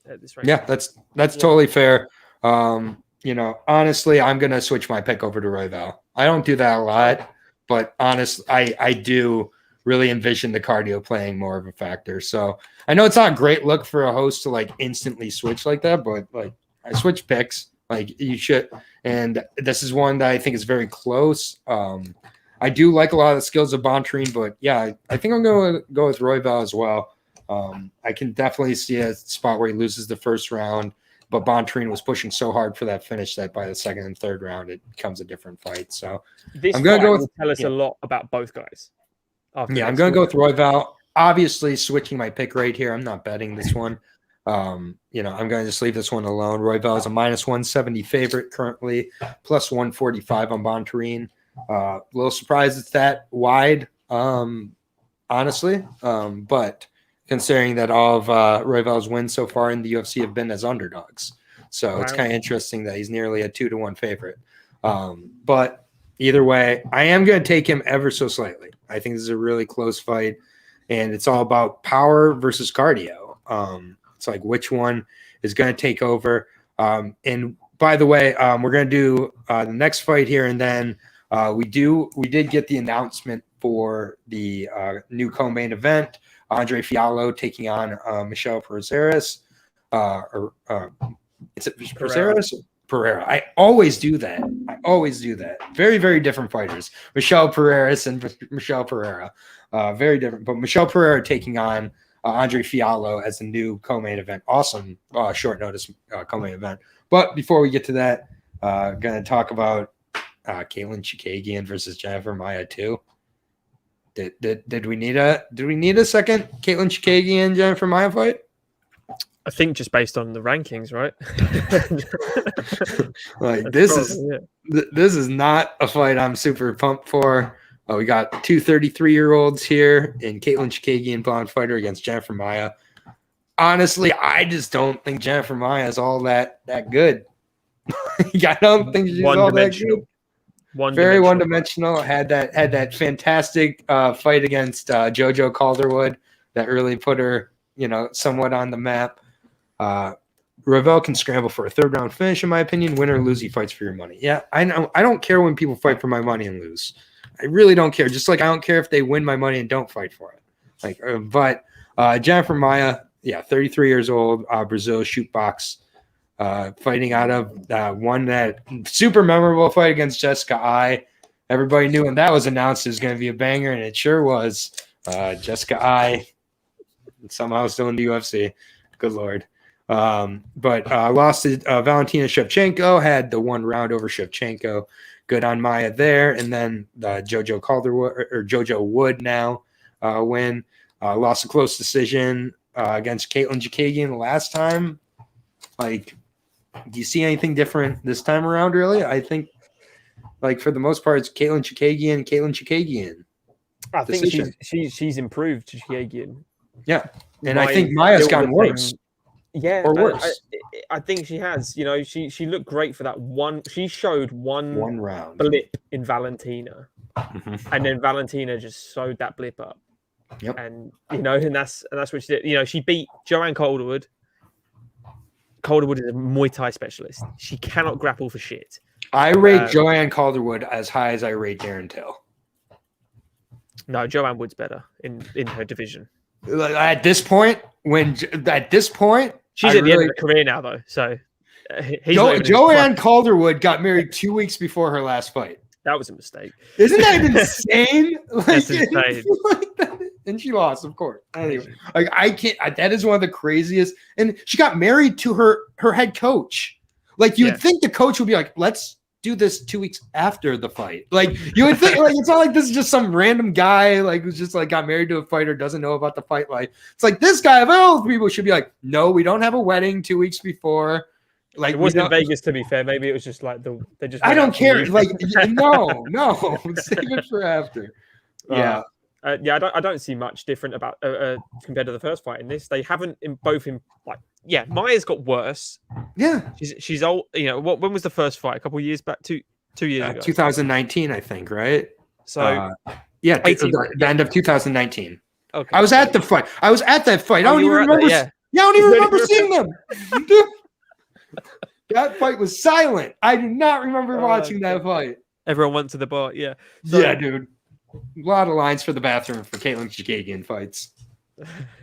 at this rate. Yeah, that's totally fair. Honestly, I'm going to switch my pick over to Roy Val. I don't do that a lot, but honestly, I do really envision the cardio playing more of a factor. So I know it's not a great look for a host to like instantly switch like that, but like I switch picks, like you should. And this is one that I think is very close. I do like a lot of the skills of Von Turin, but yeah, I think I'm going to go with Roy Val as well. I can definitely see a spot where he loses the first round, but Von Turin was pushing so hard for that finish that by the second and third round, it becomes a different fight. So this I'm going to go with, will tell us a lot about both guys. Yeah, I'm going to go with Roy Val. Obviously, switching my pick right here. I'm not betting this one. I'm going to just leave this one alone. Roy Val is a minus 170 favorite currently, plus 145 on Von Turin. A little surprised it's that wide, honestly. But considering that all of Roy Val's wins so far in the UFC have been as underdogs. So it's kind of interesting that he's nearly a 2-1 favorite. But either way, I am going to take him ever so slightly. I think this is a really close fight, and it's all about power versus cardio. It's like which one is going to take over. And by the way, we're going to do the next fight here, and then we did get the announcement for the new co-main event. Andre Fiallo taking on Michelle Pereira. Is it Pereira? Pereira. I always do that. Very, very different fighters. Michelle Pereira and Michelle Pereira. Very different. But Michelle Pereira taking on Andre Fiallo as the new co-main event. Awesome short notice co-main event. But before we get to that, going to talk about Caitlyn Chicagian versus Jennifer Maia too. Did we need a second Caitlyn Chicagian Jennifer Maia fight? I think just based on the rankings, right? Like this is not a fight I'm super pumped for. We got two 33-year-olds here in Caitlyn Chicagian, blonde fighter against Jennifer Maia. Honestly, I just don't think Jennifer Maia is all that good. I don't think she's all that good. Very one-dimensional. Had that fantastic fight against JoJo Calderwood that really put her, somewhat on the map. Ravel can scramble for a third-round finish, in my opinion. Win or lose, he fights for your money. Yeah, I know. I don't care when people fight for my money and lose. I really don't care. Just like I don't care if they win my money and don't fight for it. But Jennifer Maia, 33 years old, Brazil shoot box. Fighting out of that super memorable fight against Jessica Ai. Everybody knew when that was announced it was going to be a banger, and it sure was. Jessica Ai somehow still in the UFC. Good Lord. But lost to Valentina Shevchenko, had the one round over Shevchenko. Good on Maia there. And then JoJo Calderwood, or JoJo Wood now win. Lost a close decision against Caitlyn Chicagian the last time. Do you see anything different this time around, really? I think, for the most part, it's Caitlyn Chicagian. I think she's improved, Chicagian. Yeah. And I think Maya's gotten worse. Yeah. Or worse. I think she has. She looked great for that one. She showed one round blip in Valentina. Mm-hmm. And then Valentina just sewed that blip up. Yep. And, and that's what she did. She beat Joanne Calderwood. Calderwood is a Muay Thai specialist. She cannot grapple for shit. I rate Joanne Calderwood as high as I rate Darren Till. No, Joanne Wood's better in her division. At this point, she's at the end of her career now, though. So Joanne Calderwood got married 2 weeks before her last fight. That was a mistake. Isn't that insane? That's insane. And she lost, of course. Anyway, I can't. That is one of the craziest. And she got married to her head coach. You would think the coach would be like, "Let's do this 2 weeks after the fight." You would think, it's not like this is just some random guy who's just got married to a fighter, doesn't know about the fight life. It's like this guy of all people should be like, "No, we don't have a wedding 2 weeks before." It wasn't Vegas, to be fair. Maybe it was just they just. I don't care. No, save it for after. Yeah. I don't see much different about compared to the first fight in this. They haven't Maya's got worse. Yeah, she's old. When was the first fight? A couple of years back, two years ago. 2019, I think, right? So the end of 2019. Okay, I was at the fight. I was at that fight. I don't even remember. I don't even remember seeing them. That fight was silent. I do not remember watching that fight. Everyone went to the bar. Yeah. Yeah, dude. lot of lines for the bathroom for Caitlyn Chikadze fights.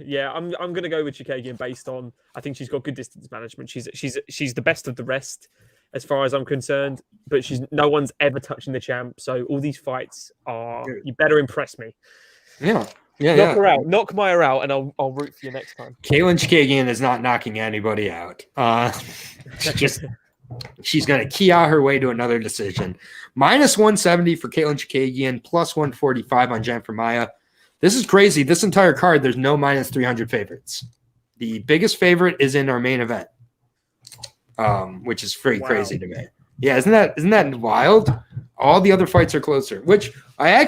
Yeah, I'm going to go with Chicagian based on I think she's got good distance management. She's the best of the rest as far as I'm concerned, but no one's ever touching the champ. So all these fights are you better impress me. Yeah. Knock her out. Knock Maya out, and I'll root for you next time. Caitlyn Chikadze is not knocking anybody out. She's going to key out her way to another decision. Minus 170 for Caitlyn Chikadze and plus 145 on Jennifer Maia. This is crazy. This entire card, there's no minus 300 favorites. The biggest favorite is in our main event, which is pretty crazy to me. Yeah, isn't that wild? All the other fights are closer, which I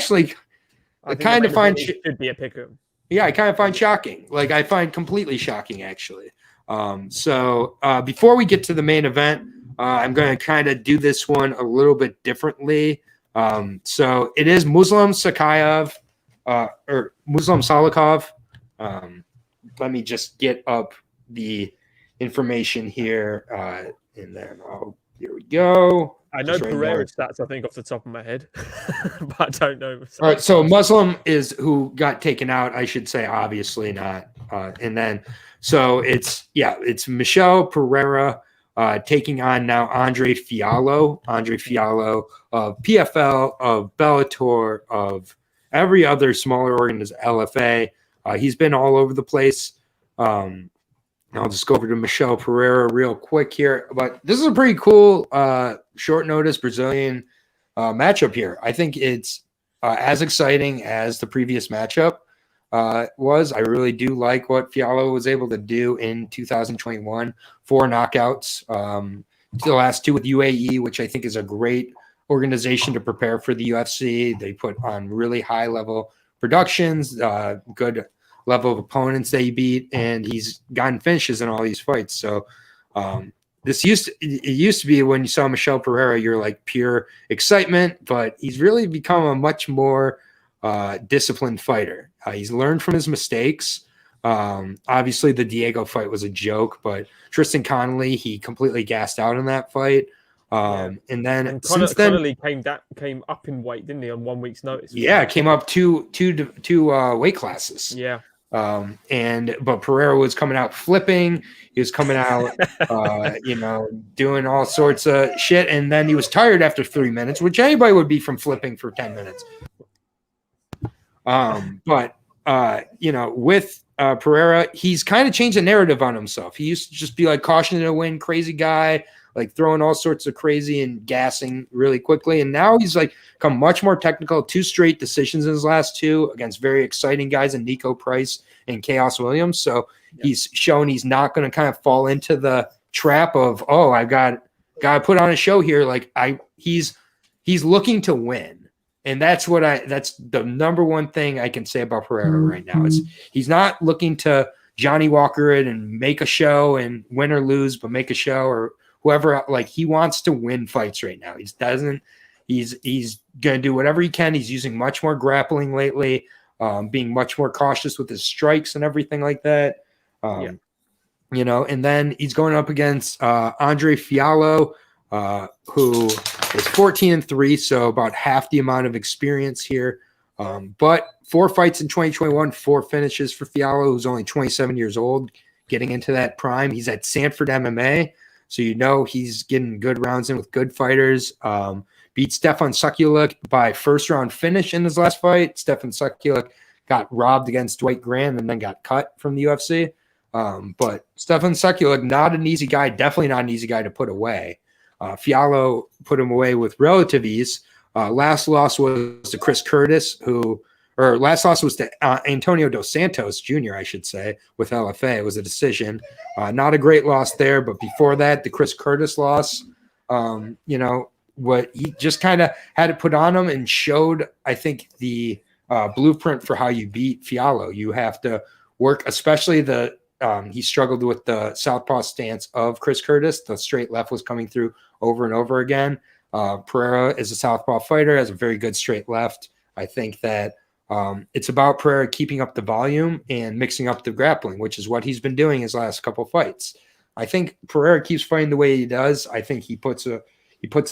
kind of find should be a pick'em. Yeah, I kind of find shocking. Like I find completely shocking, actually. So before we get to the main event, I'm going to kind of do this one a little bit differently. So it is Muslim Sakayev. Or Muslim Salikov. Let me just get up the information here, and then here we go. I know Pereira's stats, I think, off the top of my head, but I don't know. All right, so Muslim is who got taken out. I should say, obviously not. And then, so it's Michelle Pereira taking on now Andre Fiallo. Andre Fiallo of PFL, of Bellator, of every other smaller organization, LFA. He's been all over the place. I'll just go over to Michelle Pereira real quick here. But this is a pretty cool short notice Brazilian matchup here. I think it's as exciting as the previous matchup was. I really do like what Fiallo was able to do in 2021. 4 knockouts. The last 2 with UAE, which I think is a great organization to prepare for the UFC. They put on really high level productions, good level of opponents they beat, and he's gotten finishes in all these fights. So it used to be when you saw Michelle Pereira, you're like pure excitement, but he's really become a much more disciplined fighter. He's learned from his mistakes. Obviously the Diego fight was a joke, but Tristan Connolly, he completely gassed out in that fight. And since then, Connolly came up in weight, didn't he, on 1 week's notice? Yeah, came up two weight classes. Yeah. But Pereira was coming out flipping. He was coming out, doing all sorts of shit. And then he was tired after 3 minutes, which anybody would be from flipping for 10 minutes. With Pereira, he's kind of changed the narrative on himself. He used to just be like caution to win, crazy guy, like throwing all sorts of crazy and gassing really quickly. And now he's like come much more technical. 2 straight decisions in his last 2 against very exciting guys in Nico Price and Chaos Williams. So he's shown he's not going to kind of fall into the trap of, I've got to put on a show here. Like he's looking to win. And that's the number one thing I can say about Pereira right now is he's not looking to Johnny Walker it and make a show and win or lose, but make a show or whoever. Like he wants to win fights right now. He's going to do whatever he can. He's using much more grappling lately, being much more cautious with his strikes and everything like that. And then he's going up against Andre Fiallo, who is 14-3, so about half the amount of experience here. But 4 fights in 2021, 4 finishes for Fiallo, who's only 27 years old, getting into that prime. He's at Sanford MMA, so he's getting good rounds in with good fighters. Beat Stefan Sukulik by first-round finish in his last fight. Stefan Sukulik got robbed against Dwight Graham and then got cut from the UFC. But Stefan Sukulik, not an easy guy, definitely not an easy guy to put away. Fiallo put him away with relative ease. Last loss was to Chris Curtis, last loss was to Antonio Dos Santos Jr., I should say, with LFA. It was a decision. Not a great loss there, but before that, the Chris Curtis loss, what he just kind of had it put on him and showed, I think, the blueprint for how you beat Fiallo. You have to work, especially he struggled with the southpaw stance of Chris Curtis. The straight left was coming through over and over again. Pereira is a southpaw fighter, has a very good straight left. I think that it's about Pereira keeping up the volume and mixing up the grappling, which is what he's been doing his last couple fights. I think Pereira keeps fighting the way he does. I think he puts it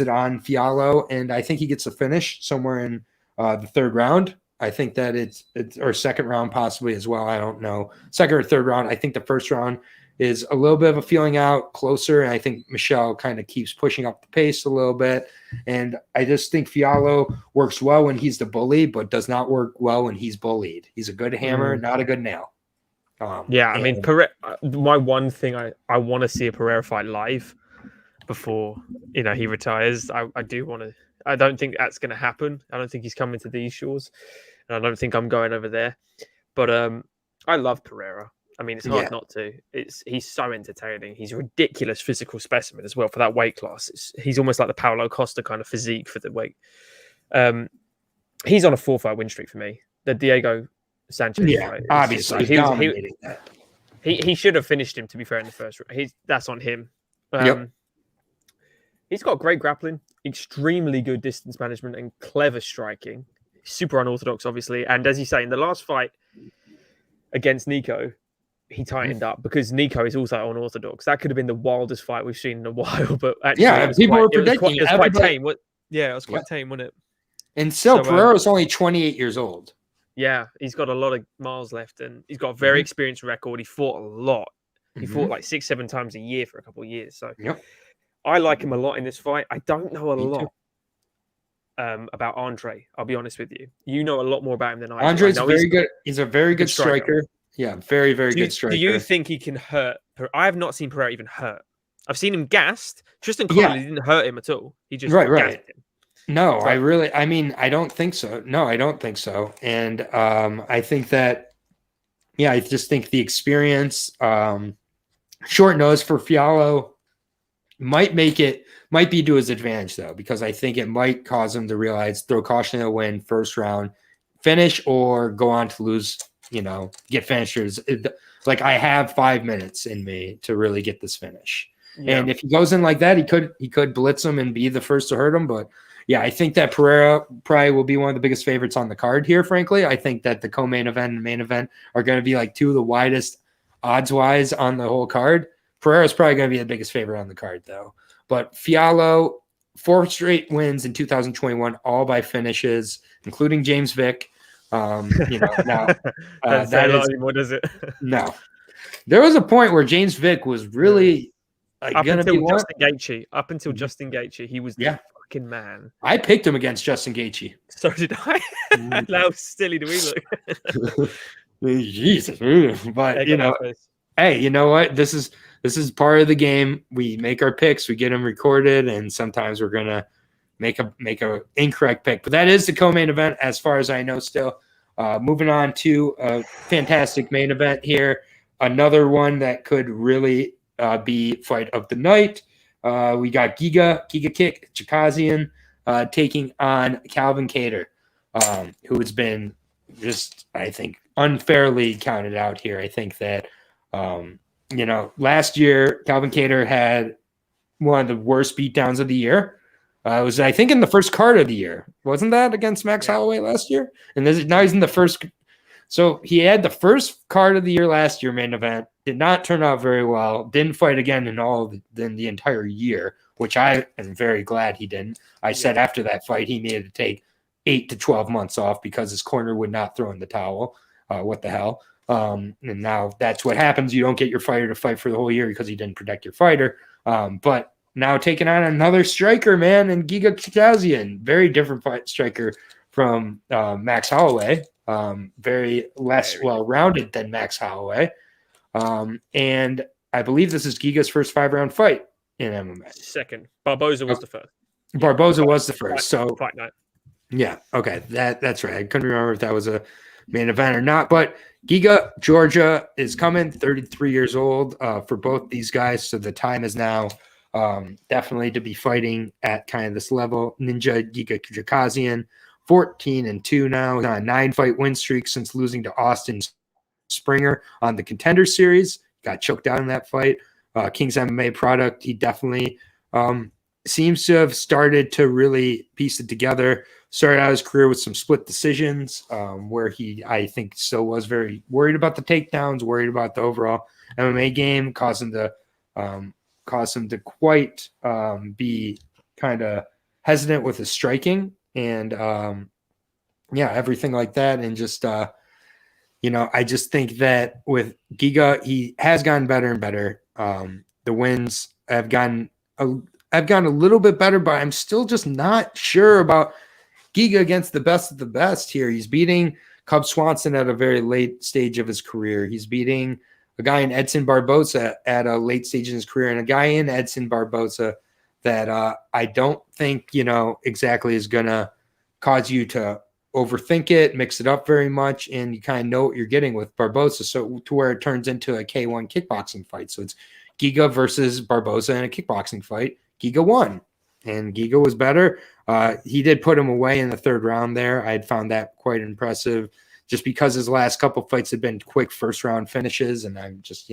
on Fiallo, and I think he gets a finish somewhere in the 3rd round. I think that it's or second round possibly as well. I don't know. Second or third round. I think the first round is a little bit of a feeling out closer. And I think Michelle kind of keeps pushing up the pace a little bit. And I just think Fiallo works well when he's the bully, but does not work well when he's bullied. He's a good hammer, not a good nail. I mean, my one thing I want to see a Pereira fight live before, you know, he retires. I do want to. I don't think that's going to happen. I don't think he's coming to these shores, and I don't think I'm going over there. But I love Pereira. I mean, it's hard not to. He's so entertaining. He's a ridiculous physical specimen as well for that weight class. He's almost like the Paulo Costa kind of physique for the weight. He's on a 4-fight win streak for me. The Diego Sanchez fight. Obviously. He should have finished him, to be fair, in the first round. That's on him. He's got great grappling, extremely good distance management, and clever striking. Super unorthodox, obviously. And as you say, in the last fight against Nico, he tightened up because Nico is also unorthodox. That could have been the wildest fight we've seen in a while. But actually, people were predicting it was quite tame. It was quite tame, wasn't it? And still, Pereira's only 28 years old. Yeah, he's got a lot of miles left, and he's got a very experienced record. He fought a lot. He fought like 6-7 times a year for a couple of years. So I like him a lot in this fight. I don't know a lot about Andre. I'll be honest with you. You know a lot more about him than I do. Andre's very good. He's a very good striker. Yeah, very, very good striker. Do you think he can hurt? I have not seen Pereira even hurt. I've seen him gassed. Tristan Collier didn't hurt him at all. He just gassed him. No, I don't think so. No, I don't think so. And I think that, I just think the experience, short nose for Fiallo might be to his advantage, though, because I think it might cause him to realize, throw caution to the wind, first round, finish, or go on to lose, get finishers. Like, I have 5 minutes in me to really get this finish. Yeah. And if he goes in like that, he could blitz him and be the first to hurt him. But I think that Pereira probably will be one of the biggest favorites on the card here, frankly. I think that the co-main event and main event are going to be like two of the widest odds-wise on the whole card. Pereira's probably going to be the biggest favorite on the card, though. But Fiallo, 4 straight wins in 2021, all by finishes, including James Vick. Now that is what is it? No. There was a point where James Vick was really going to be Justin Gaethje. Up until Justin Gaethje, he was the fucking man. I picked him against Justin Gaethje. So did I. How silly do we look? Jesus, but hey, you know what? This is part of the game. We make our picks, we get them recorded, and sometimes we're gonna make a incorrect pick. But that is the co-main event, as far as I know. Still, moving on to a fantastic main event here. Another one that could really be fight of the night. We got Giga Chikadze taking on Calvin Kattar, who has been just, I think, unfairly counted out here. I think that, last year, Calvin Kattar had one of the worst beatdowns of the year. It was, I think, in the first card of the year. Wasn't that against Max Holloway last year? And now he's in the first. So he had the first card of the year last year, main event. Did not turn out very well. Didn't fight again in the entire year, which I am very glad he didn't. I said after that fight he needed to take 8 to 12 months off because his corner would not throw in the towel. What the hell? And now that's what happens. You don't get your fighter to fight for the whole year because he didn't protect your fighter. But now taking on another striker, man, and Giga Chikadze, very different fight striker from Max Holloway. Very less well-rounded than Max Holloway. And I believe this is Giga's first 5-round fight in MMA. Second. Barboza was the first. Barboza was the first. Fight night. Yeah. Okay. That's right. I couldn't remember if that was a main event or not, but Giga, Georgia is coming, 33 years old for both these guys. So the time is now definitely to be fighting at kind of this level. Ninja Giga Chikadze, 14-2 now, on a 9-fight win streak since losing to Austin Springer on the Contender Series. Got choked out in that fight. King's MMA product. He definitely seems to have started to really piece it together. Started out his career with some split decisions where he, I think, still was very worried about the takedowns, worried about the overall MMA game, caused him to quite be kind of hesitant with his striking. And yeah, everything like that. And just, I just think that with Giga, he has gotten better and better. The wins have gotten a little bit better, but I'm still just not sure about Giga against the best of the best here. He's beating Cub Swanson at a very late stage of his career. He's beating a guy in Edson Barboza at a late stage in his career, and a guy in Edson Barboza that I don't think, exactly is going to cause you to overthink it, mix it up very much, and you kind of know what you're getting with Barboza. So to where it turns into a K1 kickboxing fight. So it's Giga versus Barboza in a kickboxing fight. Giga won, and Giga was better. He did put him away in the third round there. I had found that quite impressive just because his last couple fights had been quick first round finishes. And I'm just,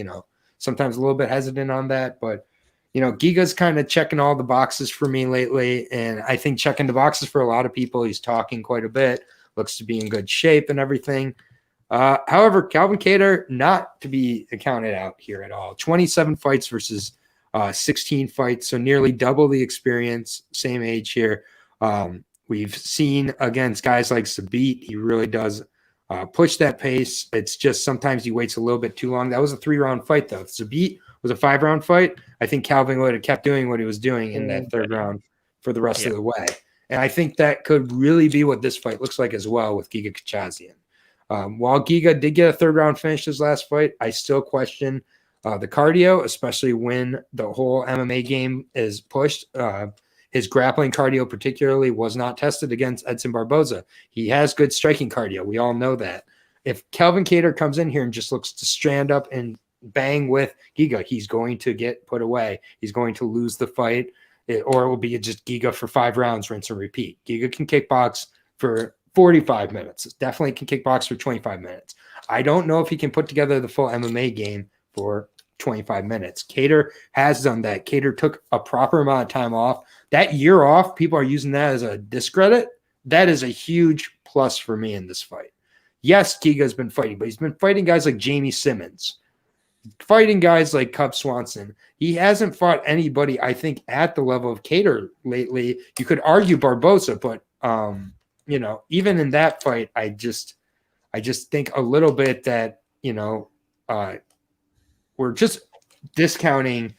sometimes a little bit hesitant on that. But, Giga's kind of checking all the boxes for me lately. And I think checking the boxes for a lot of people. He's talking quite a bit, looks to be in good shape and everything. However, Calvin Kattar not to be accounted out here at all. 27 fights versus 16 fights, so nearly double the experience, same age here. We've seen against guys like Zabit, he really does push that pace. It's just sometimes he waits a little bit too long. That was a 3-round fight, though. If Zabit was a 5-round fight, I think Calvin would have kept doing what he was doing in that third round for the rest of the way. And I think that could really be what this fight looks like as well with Giga chikadze. While Giga did get a third-round finish his last fight, I still question the cardio, especially when the whole MMA game is pushed. His grappling cardio particularly was not tested against Edson Barboza. He has good striking cardio. We all know that. If Calvin Kattar comes in here and just looks to stand up and bang with Giga, he's going to get put away. He's going to lose the fight, or it will be just Giga for 5 rounds, rinse and repeat. Giga can kickbox for 45 minutes. Definitely can kickbox for 25 minutes. I don't know if he can put together the full MMA game for 25 minutes. Kattar has done that. Kattar took a proper amount of time off. That year off, people are using that as a discredit. That is a huge plus for me in this fight. Yes, Giga's been fighting, but he's been fighting guys like Jamie Simmons, fighting guys like Cub Swanson. He hasn't fought anybody, I think, at the level of Kattar lately. You could argue Barboza, but even in that fight, I just think a little bit that, we're just discounting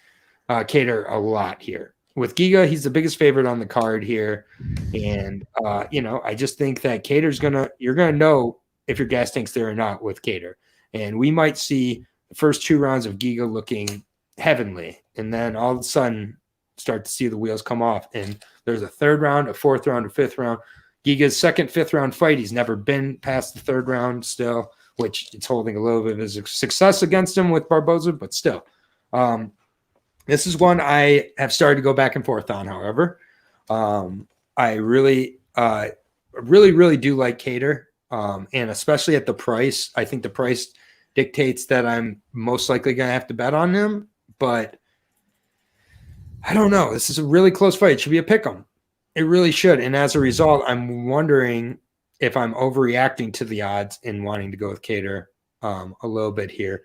Kattar a lot here. With Giga, he's the biggest favorite on the card here. And, I just think that you're going to know if your gas tank's there or not with Kattar. And we might see the first 2 rounds of Giga looking heavenly. And then all of a sudden start to see the wheels come off. And there's a 3rd round, a 4th round, a 5th round. Giga's 2nd, 5th round fight, he's never been past the 3rd round still, which it's holding a little bit of his success against him with Barboza, but still. This is one I have started to go back and forth on, however. I really do like Kattar, and especially at the price. I think the price dictates that I'm most likely going to have to bet on him, but I don't know. This is a really close fight. It should be a pick 'em. It really should. And as a result, I'm wondering if I'm overreacting to the odds and wanting to go with Kattar a little bit here.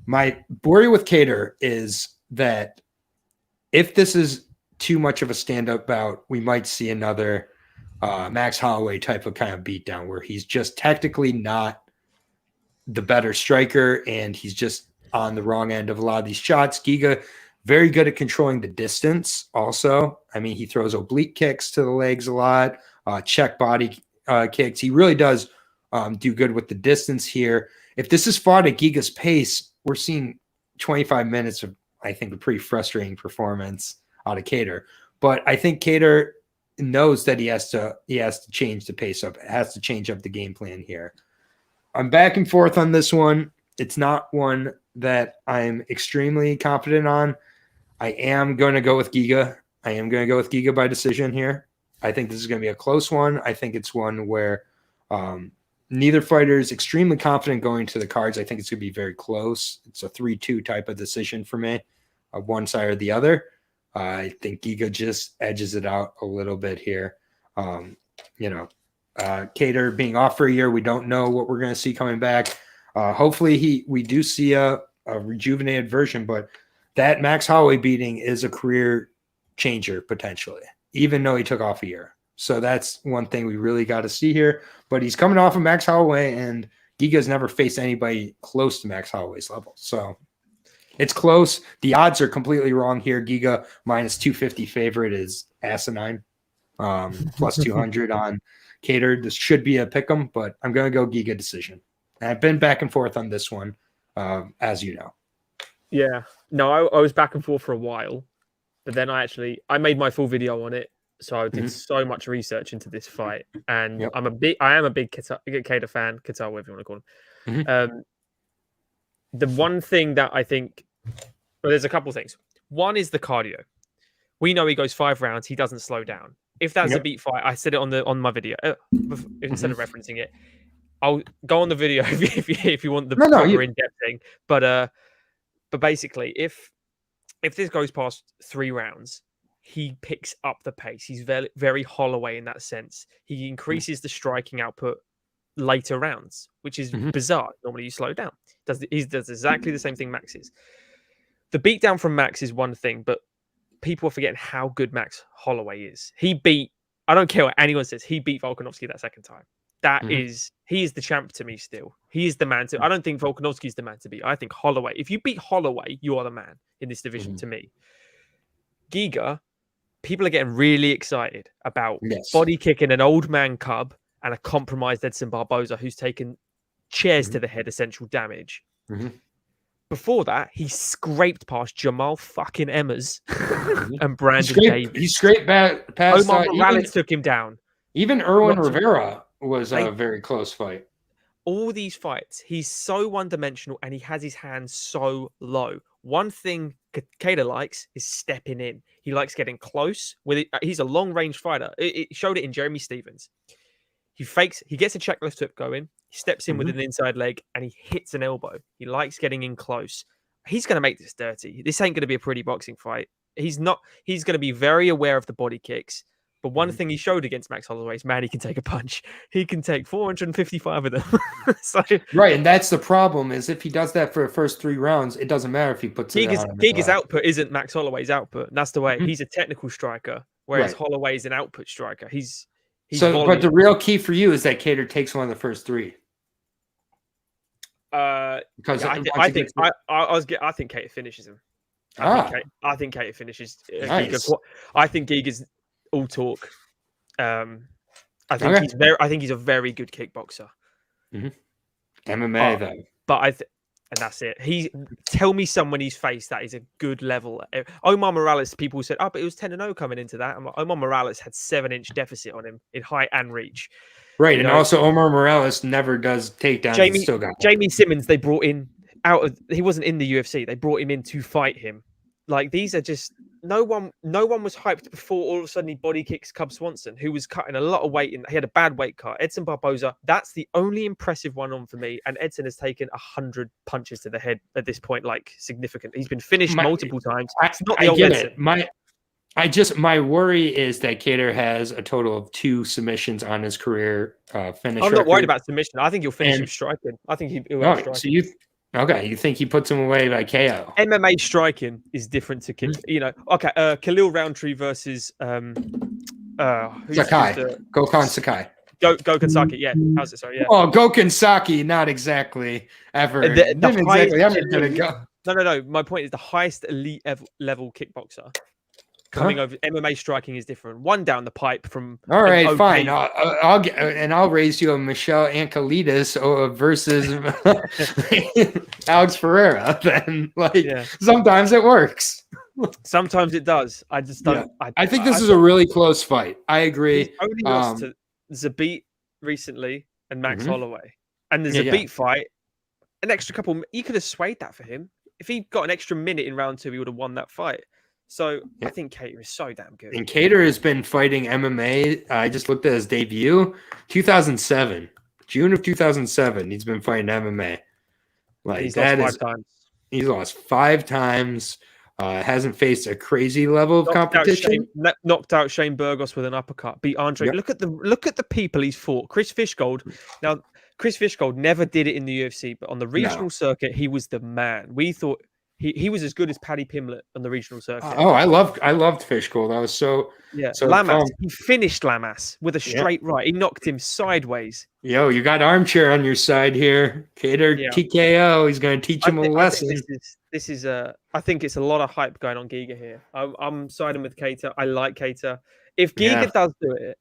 My worry with Kattar is that if this is too much of a stand-up bout, we might see another Max Holloway type of kind of beatdown where he's just technically not the better striker and he's just on the wrong end of a lot of these shots. Giga, very good at controlling the distance also. I mean, he throws oblique kicks to the legs a lot, check body kicks. He really does do good with the distance here. If this is fought at Giga's pace, we're seeing 25 minutes of, I think, a pretty frustrating performance out of Kattar. But I think Kattar knows that he has to change the pace up. It has to change up the game plan here. I'm back and forth on this one. It's not one that I'm extremely confident on. I am going to go with Giga. I am going to go with Giga by decision here. I think this is going to be a close one. I think it's one where neither fighter is extremely confident going to the cards. I think it's going to be very close. It's a 3-2 type of decision for me, one side or the other. I think Giga just edges it out a little bit here. Kattar being off for a year, we don't know what we're going to see coming back. Hopefully we do see a rejuvenated version, but that Max Holloway beating is a career changer potentially, even though he took off a year. So that's one thing we really got to see here. But he's coming off of Max Holloway, and Giga's never faced anybody close to Max Holloway's level. So it's close. The odds are completely wrong here. Giga minus 250 favorite is asinine. Plus 200 on Kattar. This should be a pick 'em, but I'm going to go Giga decision. And I've been back and forth on this one, as you know. Yeah. No, I was back and forth for a while, but then I made my full video on it. So I did so much research into this fight, and I am a big Kattar fan, Kattar, whatever you want to call him. The one thing that I think, well, there's a couple of things. One is the cardio. We know he goes 5 rounds. He doesn't slow down. If that's a beat fight, I said it on my video instead of referencing it. I'll go on the video if you want the proper in-depth thing. But basically, if this goes past 3 rounds, he picks up the pace. He's very, very Holloway in that sense. He increases the striking output later rounds, which is bizarre. Normally you slow down. He does exactly the same thing Max is. The beatdown from Max is one thing, but people are forgetting how good Max Holloway is. I don't care what anyone says, he beat Volkanovski that second time. He is the champ to me still. He is the man to. I don't think Volkanovski is the man to beat. I think Holloway. If you beat Holloway, you are the man in this division to me. Giga, people are getting really excited about body kicking an old man cub and a compromised Edson Barboza who's taken chairs to the head, essential damage. Before that, he scraped past Jamal fucking Emmers and Brandon Davis. He scraped past Omar Morales took him down. Even Erwin Rivera was a very close fight. All these fights, he's so one-dimensional and he has his hands so low. One thing Kattar likes is stepping in. He likes getting close. He's a long-range fighter. It showed it in Jeremy Stevens. He gets a check left hook going. He steps in with an inside leg and he hits an elbow. He likes getting in close. He's going to make this dirty. This ain't going to be a pretty boxing fight. He's going to be very aware of the body kicks. But one thing he showed against Max Holloway is, man, he can take a punch. He can take 455 of them. Right, and that's the problem, is if he does that for the first 3 rounds, it doesn't matter if he puts it on. Giga's output isn't Max Holloway's output. And that's the way. He's a technical striker, whereas Holloway is an output striker. But the real key for you is that Kattar takes one of the first 3. Because I think Kattar finishes him. I think Kattar finishes. Nice. I think Giga's all talk. I think he's a very good kickboxer. MMA though, but and that's it. Tell me someone he's faced that is a good level. Omar Morales, people said, but it was 10-0 coming into that. Omar Morales had 7-inch deficit on him in height and reach. Right, and also Omar Morales never does takedowns. Jamie Simmons, they brought in he wasn't in the UFC. They brought him in to fight him. Like, these are just no one was hyped before all of a sudden he body kicks Cub Swanson, who was cutting a lot of weight he had a bad weight cut. Edson Barboza, that's the only impressive one on for me. And Edson has taken 100 punches to the head at this point, like significant. He's been finished multiple times. It's not the old Edson. My worry is that Kattar has a total of 2 submissions on his career finish. I'm not worried about submission. I think he'll finish him striking. I think he'll outstrike. So you think he puts him away by KO? MMA striking is different to kick. Khalil Roundtree versus Sakai. Gokhan Sakai. Gokhan Sakai, yeah. How's it? Sorry, yeah. Oh, Gokhan Sakai, not exactly ever. No. My point is the highest elite level kickboxer coming over. MMA striking is different. One down the pipe from. All right, fine. I'll raise you a Michelle Ankalides versus Alex Ferreira. Then, sometimes it works. Sometimes it does. I just don't. Yeah. I think this is a really close fight. I agree. He's only lost to Zabit recently and Max Holloway, and the Zabit fight, an extra couple. You could have swayed that for him if he got an extra minute in round 2. He would have won that fight. So I think Kattar is so damn good. And Kattar has been fighting MMA. I just looked at his debut, 2007, June of 2007. He's been fighting MMA. He's lost 5 times. He's lost 5 times. Hasn't faced a crazy level of competition. Knocked out Shane Burgos with an uppercut. Beat Andre. Yep. Look at the people he's fought. Chris Fishgold. Now, Chris Fishgold never did it in the UFC, but on the regional circuit, he was the man. We thought he was as good as Paddy Pimblett on the regional circuit. Oh, I loved Fishgold. I was so Lamas. pumped. He finished Lamas with a straight right. He knocked him sideways. Yo, you got Armchair on your side here. Kattar TKO. He's going to teach him a lesson. This is I think it's a lot of hype going on Giga here. I'm siding with Kattar. I like Kattar. If Giga does do it,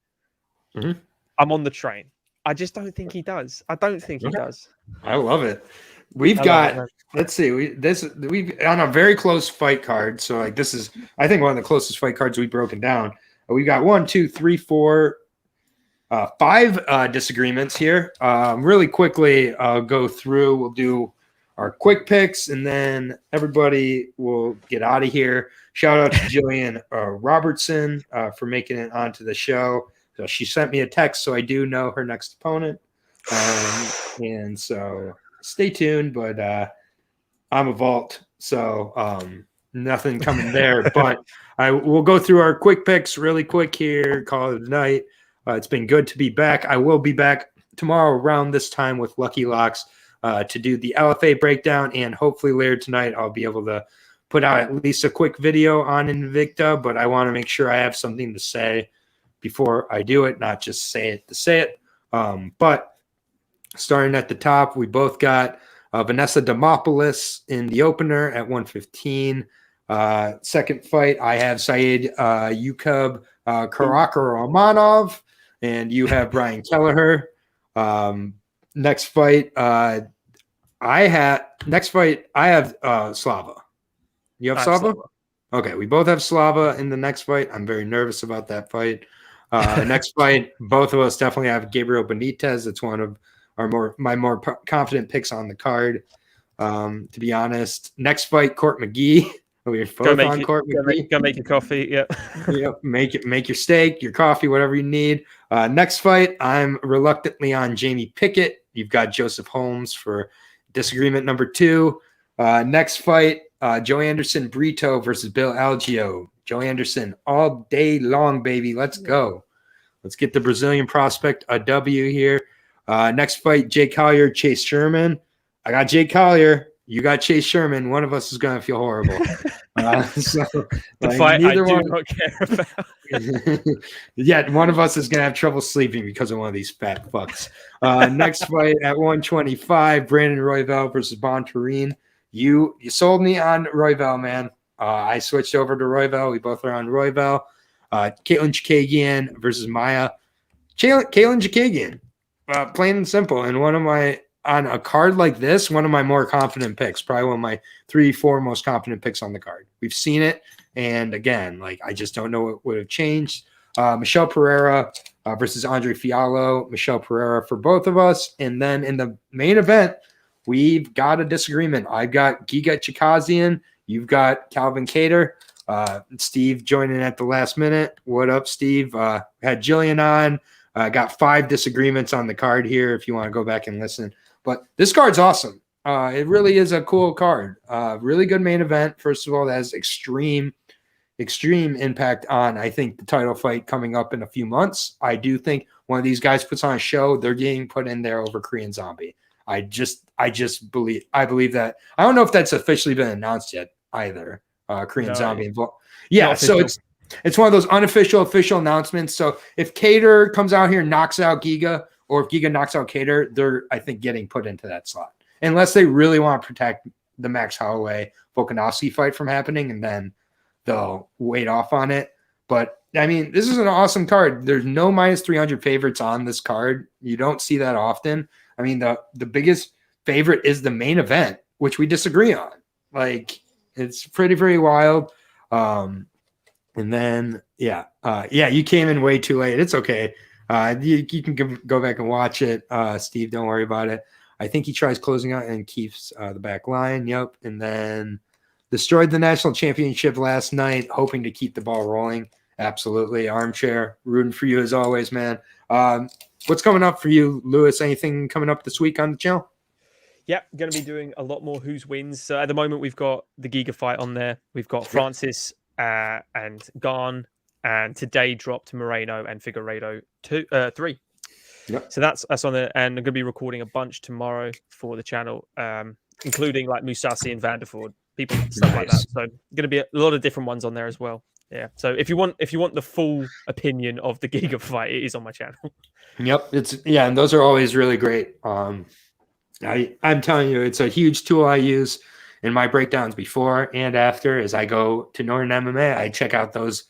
I'm on the train. I just don't think he does. I don't think he does. I love it. Let's see. We've on a very close fight card. So like this is, I think, one of the closest fight cards we've broken down. We've got 1, 2, 3, 4, 5 disagreements here. Really quickly, I'll go through. We'll do our quick picks, and then everybody will get out of here. Shout out to Jillian Robertson for making it onto the show. So she sent me a text, so I do know her next opponent. And so stay tuned, but I'm a vault, so nothing coming there. But we'll go through our quick picks really quick here, call it a night. It's been good to be back. I will be back tomorrow around this time with Lucky Locks to do the LFA breakdown, and hopefully later tonight I'll be able to put out at least a quick video on Invicta, but I want to make sure I have something to say before I do it, not just say it to say it. But starting at the top, we both got Vanessa Demopoulos in the opener at 115. Second fight, I have Saeed Yukub Karakarmanov, and you have Brian Kelleher. Next fight, I have Slava. You have Slava? Okay, we both have Slava in the next fight. I'm very nervous about that fight. Next fight, both of us definitely have Gabriel Benitez. It's one of my more confident picks on the card. To be honest, next fight, Court McGee. We're both on Court McGee. Go make your coffee. Yeah. Yep. Make your steak, your coffee, whatever you need. Next fight, I'm reluctantly on Jamie Pickett. You've got Joseph Holmes for disagreement number 2. Next fight, Joe Anderson Brito versus Bill Algio. Joe Anderson all day long, baby. Let's go. Let's get the Brazilian prospect a W here. Next fight, Jay Collier, Chase Sherman. I got Jay Collier. You got Chase Sherman. One of us is going to feel horrible. The fight I do not care about. Yeah, one of us is going to have trouble sleeping because of one of these fat fucks. Next fight at 125, Brandon Roy Val versus Von Turin. You sold me on Roy Val, man. I switched over to Roy Val. We both are on Roy Val. Caitlyn Chicagian versus Maya. Caitlyn Chicagian. Plain and simple. And on a card like this, one of my more confident picks, probably one of my 3-4 most confident picks on the card. We've seen it. And again, I just don't know what would have changed. Michelle Pereira versus Andre Fiallo. Michelle Pereira for both of us. And then in the main event, we've got a disagreement. I've got Giga Chikadze. You've got Calvin Kattar. Steve joining at the last minute. What up, Steve? Had Jillian on. Got 5 disagreements on the card here if you want to go back and listen. But this card's awesome. It really is a cool card. Really good main event. First of all, that has extreme impact on, I think, the title fight coming up in a few months. I do think one of these guys puts on a show. They're getting put in there over Korean Zombie. I believe that. I don't know if that's officially been announced yet either. Korean Zombie involved. Yeah, so it's one of those unofficial official announcements. So if Kattar comes out here and knocks out Giga, or if Giga knocks out Kattar, they're, I think, getting put into that slot. Unless they really want to protect the Max Holloway Volkanovski fight from happening, and then they'll wait off on it. But I mean, this is an awesome card. There's no minus 300 favorites on this card. You don't see that often. I mean, the biggest favorite is the main event, which we disagree on. It's pretty wild. And then, you came in way too late. It's okay. You can go back and watch it. Steve, don't worry about it. I think he tries closing out and keeps the back line. Yep. And then destroyed the national championship last night, hoping to keep the ball rolling. Absolutely. Armchair, rooting for you as always, man. What's coming up for you, Lewis? Anything coming up this week on the channel? Yeah, going to be doing a lot more Who's Wins. So at the moment, we've got the Giga fight on there. We've got Francis and Garn. And today dropped Moreno and Figueiredo 3. Yep. So that's on there. And I'm going to be recording a bunch tomorrow for the channel, including Mousasi and Vanderford, people, stuff like that. Nice. So going to be a lot of different ones on there as well. Yeah. So if you want the full opinion of the Giga fight, it is on my channel. Yep. And those are always really great. I'm telling you, it's a huge tool I use in my breakdowns before and after. As I go to Norton MMA, I check out those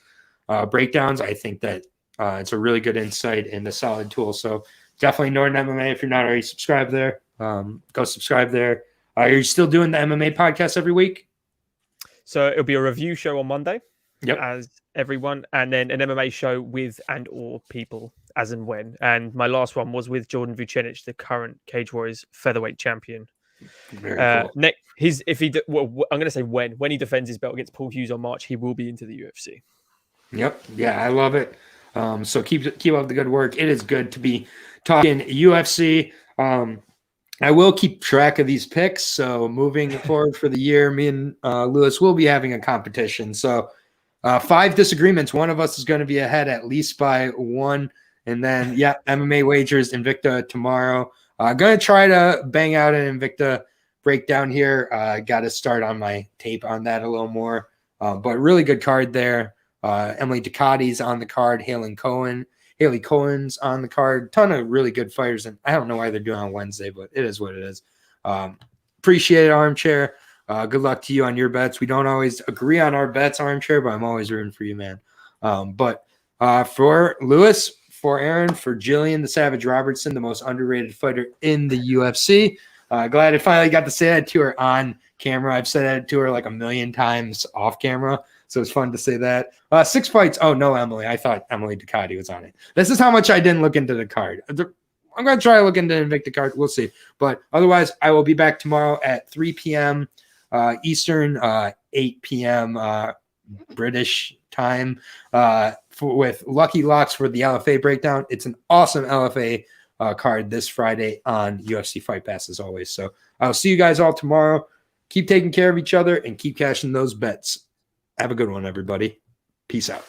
breakdowns. I think that it's a really good insight and a solid tool. So definitely Norton MMA. If you're not already subscribed there, go subscribe there. Are you still doing the MMA podcast every week? So it'll be a review show on Monday. Yep. As everyone, and then an MMA show with and or people as and when. And my last one was with Jordan Vucenic, the current Cage Warriors featherweight champion. Very cool. I'm going to say when he defends his belt against Paul Hughes on March, he will be into the UFC. Yep. Yeah, I love it. So keep up the good work. It is good to be talking UFC. I will keep track of these picks. So moving forward for the year, me and Lewis will be having a competition. So 5 disagreements. One of us is going to be ahead at least by 1. And then, MMA wagers, Invicta tomorrow. Going to try to bang out an Invicta breakdown here. Got to start on my tape on that a little more. But really good card there. Emily Ducati's on the card. Haley Cohen's on the card. Ton of really good fighters. And I don't know why they're doing it on Wednesday, but it is what it is. Appreciate it, Armchair. Good luck to you on your bets. We don't always agree on our bets, Armchair, but I'm always rooting for you, man. But for Lewis, for Aaron, for Jillian, the Savage Robertson, the most underrated fighter in the UFC. Glad I finally got to say that to her on camera. I've said that to her like a million times off camera, so it's fun to say that. 6 fights. Oh, no, Emily. I thought Emily Ducati was on it. This is how much I didn't look into the card. I'm going to try to look into the Invicta card. We'll see. But otherwise, I will be back tomorrow at 3 p.m. Eastern, 8 p.m. British time with Lucky Locks for the LFA breakdown. It's an awesome LFA card this Friday on UFC Fight Pass as always. So I'll see you guys all tomorrow. Keep taking care of each other and keep cashing those bets. Have a good one, everybody. Peace out.